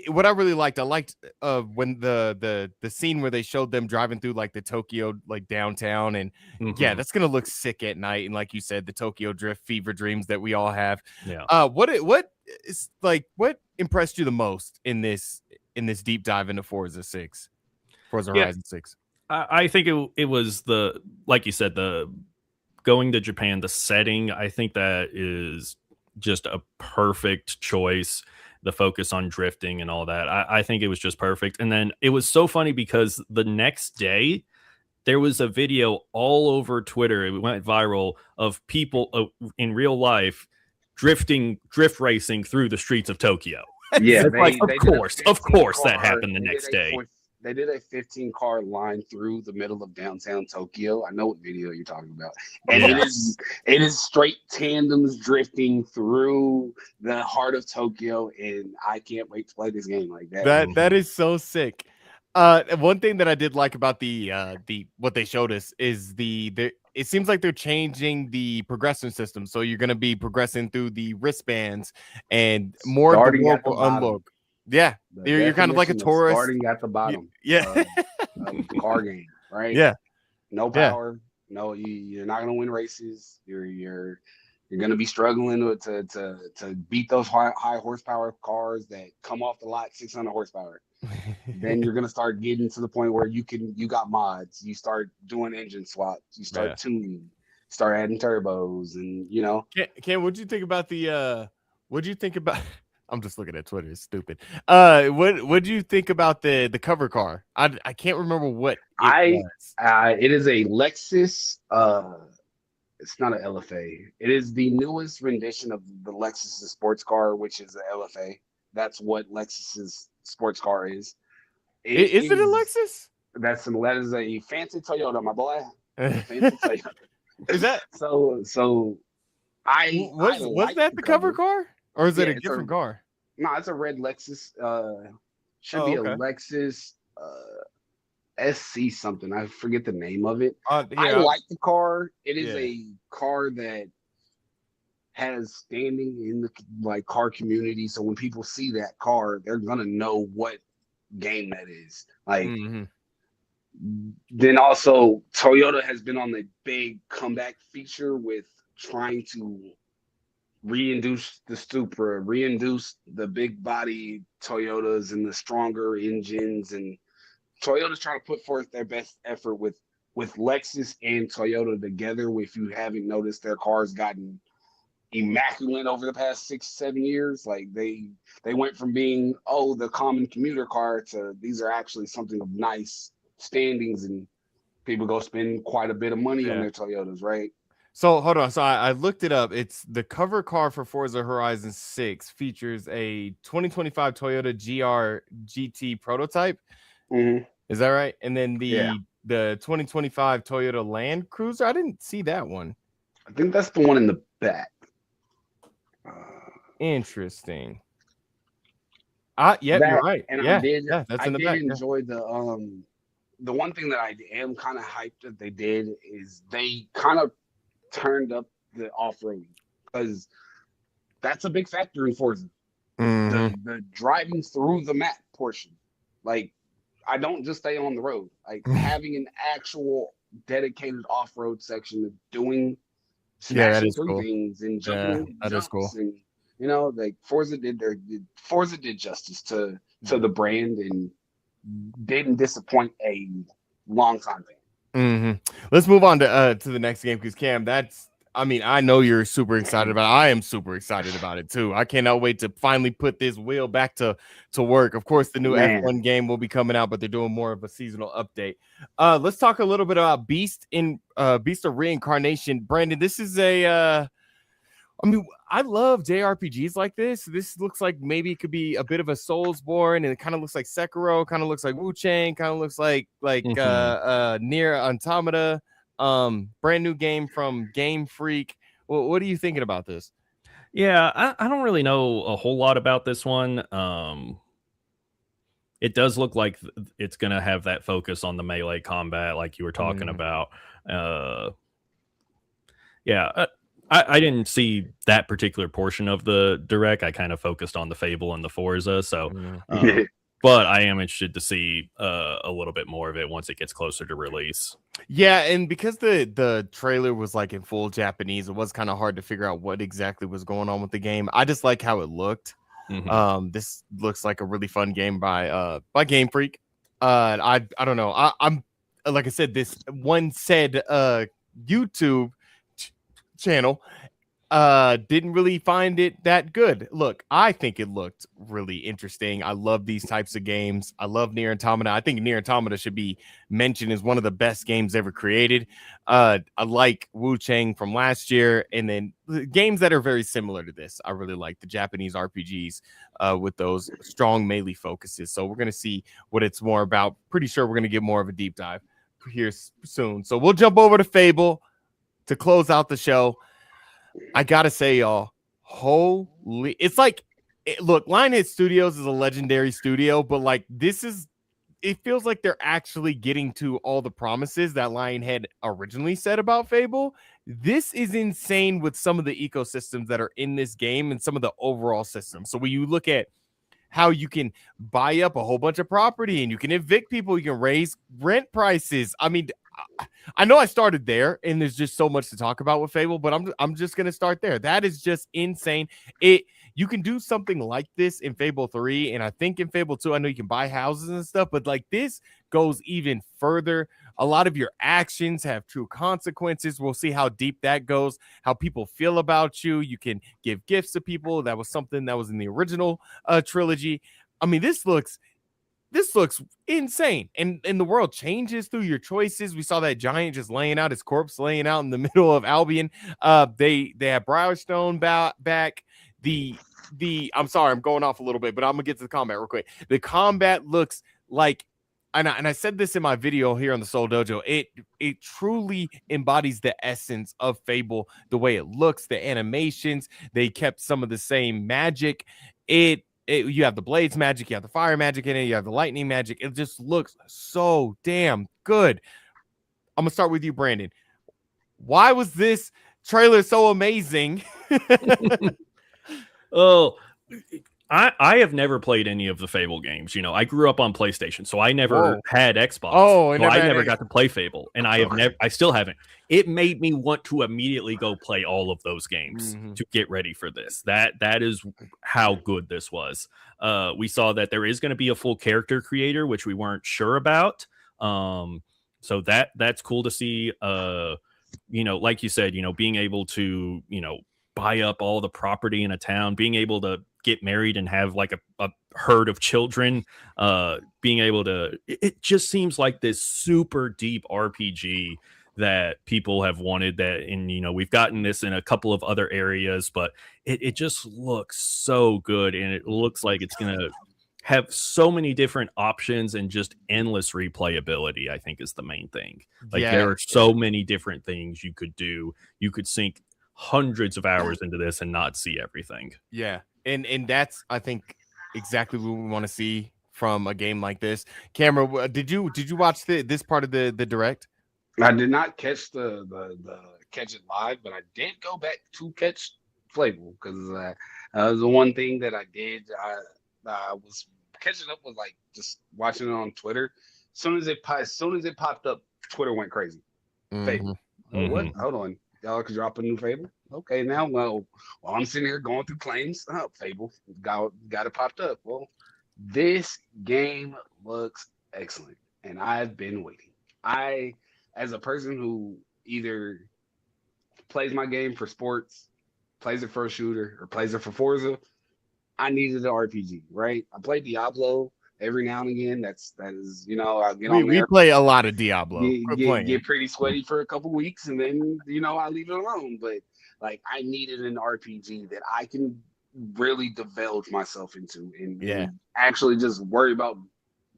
what I really liked, I liked when the scene where they showed them driving through like the Tokyo like downtown, and yeah, that's gonna look sick at night. And like you said, the Tokyo drift fever dreams that we all have. Yeah. What impressed you the most in this deep dive into Forza Horizon 6? I think it was like you said, the going to Japan, the setting. I think that is just a perfect choice. The focus on drifting and all that. I think it was just perfect. And then it was so funny because the next day there was a video all over Twitter. It went viral of people in real life drift racing through the streets of Tokyo. Yeah, of course that happened the next day. They did a 15-car line through the middle of downtown Tokyo. I know what video you're talking about. And it is straight tandems drifting through the heart of Tokyo, and I can't wait to play this game like that. That is so sick. One thing that I did like about the what they showed us is it seems like they're changing the progression system. So you're going to be progressing through the wristbands and more of the world will unlock. Yeah, you're kind of like a tourist. Starting at the bottom. Yeah. Car game, right? Yeah. No power. No, you're not gonna win races. You're gonna be struggling to beat those high horsepower cars that come off the lot 600 horsepower. Then you're gonna start getting to the point where you got mods. You start doing engine swaps. You start tuning. Start adding turbos, and Ken, what'd you think about what'd you think about? I'm just looking at Twitter. It's stupid. What do you think about the cover car? I can't remember what it was. It is a Lexus. It's not an LFA. It is the newest rendition of the Lexus sports car, which is a LFA. That's what Lexus's sports car is. Is it a Lexus? That is a fancy Toyota, my boy. Fancy Toyota. Is that so? Was that the cover car? Or is it a different car? No, it's a red Lexus. Should be a Lexus SC something. I forget the name of it. I like the car. It is a car that has standing in the car community. So when people see that car, they're gonna know what game that is. Then also Toyota has been on the big comeback feature with trying to reintroduce the Supra, reintroduce the big body Toyotas and the stronger engines, and Toyota's trying to put forth their best effort with Lexus and Toyota together. If you haven't noticed, their cars gotten immaculate over the past 6-7 years. Like they went from being the common commuter car to these are actually something of nice standings, and people go spend quite a bit of money on their Toyotas, right? So hold on. So I looked it up. It's the cover car for Forza Horizon 6 features a 2025 Toyota GT prototype. Is that right? And then the 2025 Toyota Land Cruiser. I didn't see that one. I think that's the one in the back. Interesting. You're right. And that's in the back. I did enjoy the one thing that I am kind of hyped that they did is they kind of turned up the off-roading, because that's a big factor in Forza. The driving through the map portion. Like, I don't just stay on the road. Like, having an actual dedicated off-road section of doing smashing through things and jumping that is cool. And, like Forza did justice to the brand and didn't disappoint a long time fan. Let's move on to the next game, because Cam, I know you're super excited about it. I am super excited about it too. I cannot wait to finally put this wheel back to work. Of course, the new F1 game will be coming out, but they're doing more of a seasonal update. Let's talk a little bit about Beast of Reincarnation. Brandon, this is I mean, I love JRPGs like this. This looks like maybe it could be a bit of a Soulsborne, and it kind of looks like Sekiro, kind of looks like Wu Chang, kind of looks like Nier Automata. Brand new game from Game Freak. Well, what are you thinking about this? Yeah, I don't really know a whole lot about this one. It does look like it's going to have that focus on the melee combat, like you were talking about. Yeah, I didn't see that particular portion of the direct. I kind of focused on the Fable and the Forza. So, but I am interested to see a little bit more of it once it gets closer to release. Yeah, and because the trailer was like in full Japanese, it was kind of hard to figure out what exactly was going on with the game. I just like how it looked. This looks like a really fun game by Game Freak. I don't know. I'm like I said, this one said YouTube channel didn't really find it that good. Look, I think it looked really interesting. I love these types of games. I love Nier Automata. I think Nier Automata should be mentioned as one of the best games ever created. I like Wu Chang from last year, and then games that are very similar to this. I really like the Japanese RPGs with those strong melee focuses. So we're going to see what it's more about. Pretty sure we're going to get more of a deep dive here soon. So we'll jump over to Fable to close out the show. I gotta say, y'all, holy, it's like, look, Lionhead Studios is a legendary studio, but like it feels like they're actually getting to all the promises that Lionhead originally said about Fable. This is insane with some of the ecosystems that are in this game and some of the overall systems. So when you look at how you can buy up a whole bunch of property and you can evict people, you can raise rent prices. I mean, I know I started there, and there's just so much to talk about with Fable, but I'm just gonna start there. That is just insane. You can do something like this in Fable 3, and I think in Fable 2, I know you can buy houses and stuff, but like this goes even further. A lot of your actions have true consequences. We'll see how deep that goes, how people feel about you. You can give gifts to people. That was something that was in the original trilogy. I mean, this looks insane, and the world changes through your choices. We saw that giant just laying out his corpse, laying out in the middle of Albion. They have Briarstone back. I'm sorry, I'm going off a little bit, but I'm gonna get to the combat real quick. The combat looks like, and I said this in my video here on the Seoul Dojo, it truly embodies the essence of Fable, the way it looks, the animations. They kept some of the same magic. You have the blades magic, you have the fire magic in it, you have the lightning magic. It just looks so damn good. I'm gonna start with you, Brandon. Why was this trailer so amazing? Oh, I have never played any of the Fable games. You know, I grew up on PlayStation, so I never had Xbox. Oh, so I never got to play Fable, and I still haven't. It made me want to immediately go play all of those games to get ready for this. That is how good this was. We saw that there is going to be a full character creator, which we weren't sure about. So that's cool to see. You know, like you said, you know, being able to, you know, buy up all the property in a town, being able to get married and have like a herd of children, being able to, it just seems like this super deep RPG that people have wanted that. And, you know, we've gotten this in a couple of other areas, but it just looks so good. And it looks like it's going to have so many different options and just endless replayability, I think is the main thing. Like there are so many different things you could do. You could sink hundreds of hours into this and not see everything. Yeah. And that's, I think, exactly what we want to see from a game like this. Cameron, did you watch this part of the direct? I did not catch the catch it live, but I did go back to catch Fable because that was the one thing that I did. I was catching up with like just watching it on Twitter. As soon as it popped up, Twitter went crazy. Fable. Oh, what? Hold on. Y'all could drop a new Fable. Okay, now while I'm sitting here going through claims, Fable got it popped up. Well, this game looks excellent, and I've been waiting. As a person who either plays my game for sports, plays it for a shooter, or plays it for Forza, I needed an RPG, right? I played Diablo, every now and again. That is, I'll get We on there, play a lot of Diablo. Quit playing. get pretty sweaty for a couple weeks, and then I leave it alone. But like, I needed an RPG that I can really divulge myself into, and actually just worry about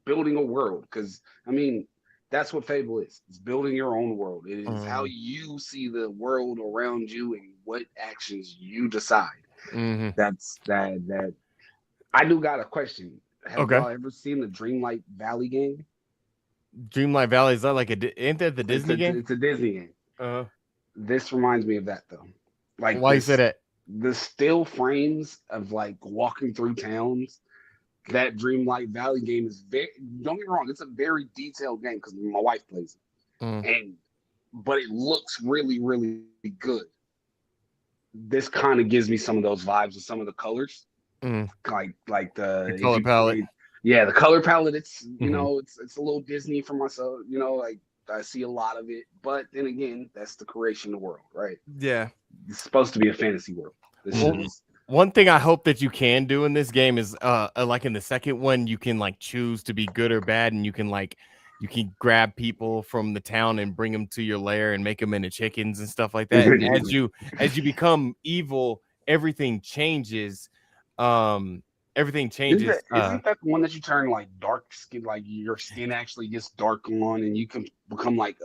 building a world. Because I mean, that's what Fable is. It's building your own world. It is how you see the world around you and what actions you decide. That's that. I do got a question. Have y'all ever seen the Dreamlight Valley game? Dreamlight Valley, is that like ain't that the Disney game? It's a Disney game. This reminds me of that though. Like, why you said it? The still frames of like walking through towns. That Dreamlight Valley game is don't get me wrong, it's a very detailed game because my wife plays it. But it looks really, really good. This kind of gives me some of those vibes with some of the colors. Like the color palette. Yeah, the color palette, it's it's a little Disney for myself, like I see a lot of it, but then again, that's the creation of the world, right? Yeah. It's supposed to be a fantasy world. One thing I hope that you can do in this game is like in the second one, you can like choose to be good or bad, and you can grab people from the town and bring them to your lair and make them into chickens and stuff like that. And as you become evil, everything changes. Everything changes. Isn't that the one that you turn like dark skin, like your skin actually gets dark on, and you can become like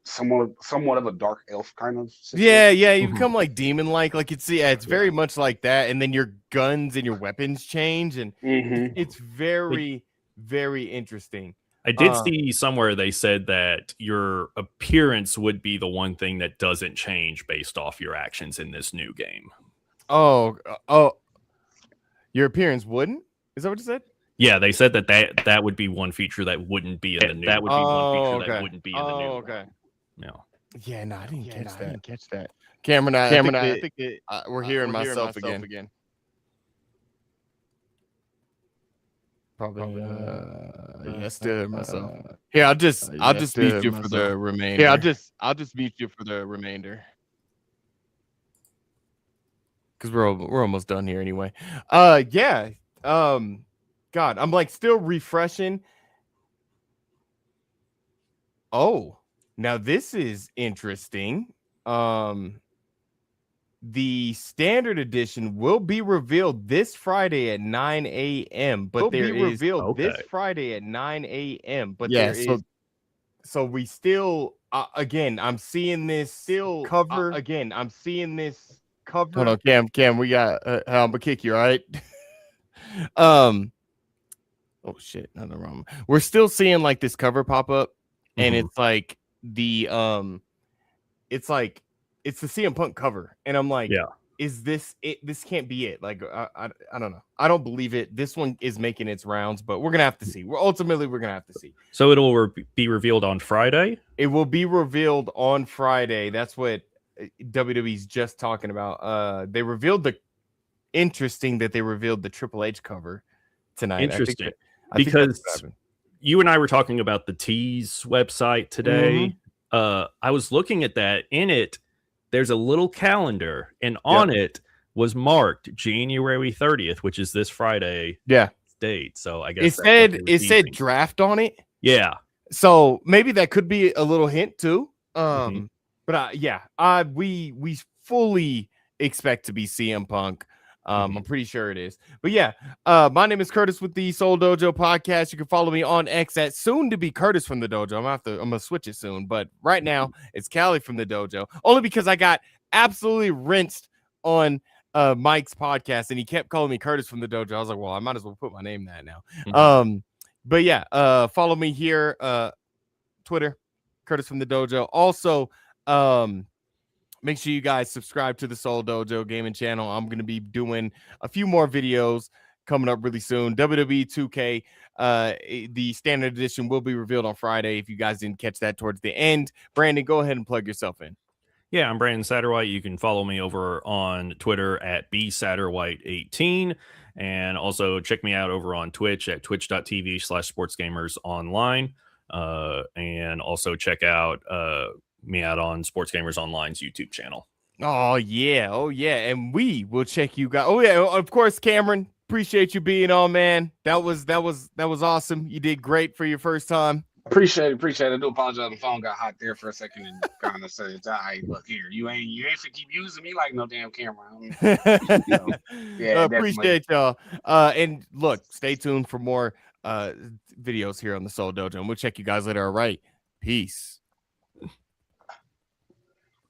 somewhat of a dark elf kind of situation? Yeah, you become like demon like it's very much like that, and then your guns and your weapons change, and it's very, very interesting. I did see somewhere they said that your appearance would be the one thing that doesn't change based off your actions in this new game. Your appearance wouldn't? Is that what you said? Yeah, they said that would be one feature that wouldn't be in the new. That would be one feature that wouldn't be in the new. Okay. No. Yeah, no, I didn't catch that. Cameron, I think we're hearing myself again. Probably. Yeah, still myself. Here, I'll just mute you for the remainder. I'll just mute you for the remainder. Because we're almost done here anyway. Yeah. God, I'm like still refreshing. Oh, now this is interesting. The standard edition will be revealed this Friday at 9 a.m. But this Friday at 9 a.m. But so we still again, I'm seeing this cover. Hold on, Cam, we got I'm gonna kick you, all right? Oh shit, nothing wrong. We're still seeing like this cover pop up, and it's like the it's the CM Punk cover, and I'm like, is this it? This can't be it. Like I don't know. I don't believe it. This one is making its rounds, but we're gonna have to see. We're gonna have to see. So it'll be revealed on Friday. It will be revealed on Friday. That's what WWE's just talking about. They revealed they revealed the Triple H cover tonight. Interesting. Because you and I were talking about the Tease website today. I was looking at that. In it, there's a little calendar, and on it was marked January 30th, which is this Friday. Date. So I guess it said draft on it. Yeah. So maybe that could be a little hint too. But we fully expect to be CM Punk. I'm pretty sure it is. But yeah, my name is Curtis with the Seoul Dojo podcast. You can follow me on X at soon to be Curtis from the Dojo. I'm gonna switch it soon, but right now it's Callie from the Dojo. Only because I got absolutely rinsed on Mike's podcast, and he kept calling me Curtis from the Dojo. I was like, well, I might as well put my name in that now. But yeah, follow me here, Twitter, Curtis from the Dojo. Also, make sure you guys subscribe to the Seoul Dojo gaming channel. I'm going to be doing a few more videos coming up really soon. WWE 2K, the standard edition will be revealed on Friday. If you guys didn't catch that towards the end, Brandon, go ahead and plug yourself in. Yeah, I'm Brandon Satterwhite. You can follow me over on Twitter at bsatterwhite18. And also check me out over on Twitch at twitch.tv/sportsgamersonline. And also check out me out on Sports Gamers Online's YouTube channel. Oh yeah, and we will check you guys. Oh yeah, of course, Cameron. appreciate you being on, man. That was awesome. You did great for your first time. Appreciate it. I do apologize. The phone got hot there for a second and kind of said, "All right, look here, you ain't to keep using me like no damn camera." Yeah, appreciate y'all. And look, stay tuned for more videos here on the Seoul Dojo, and we'll check you guys later. All right, peace.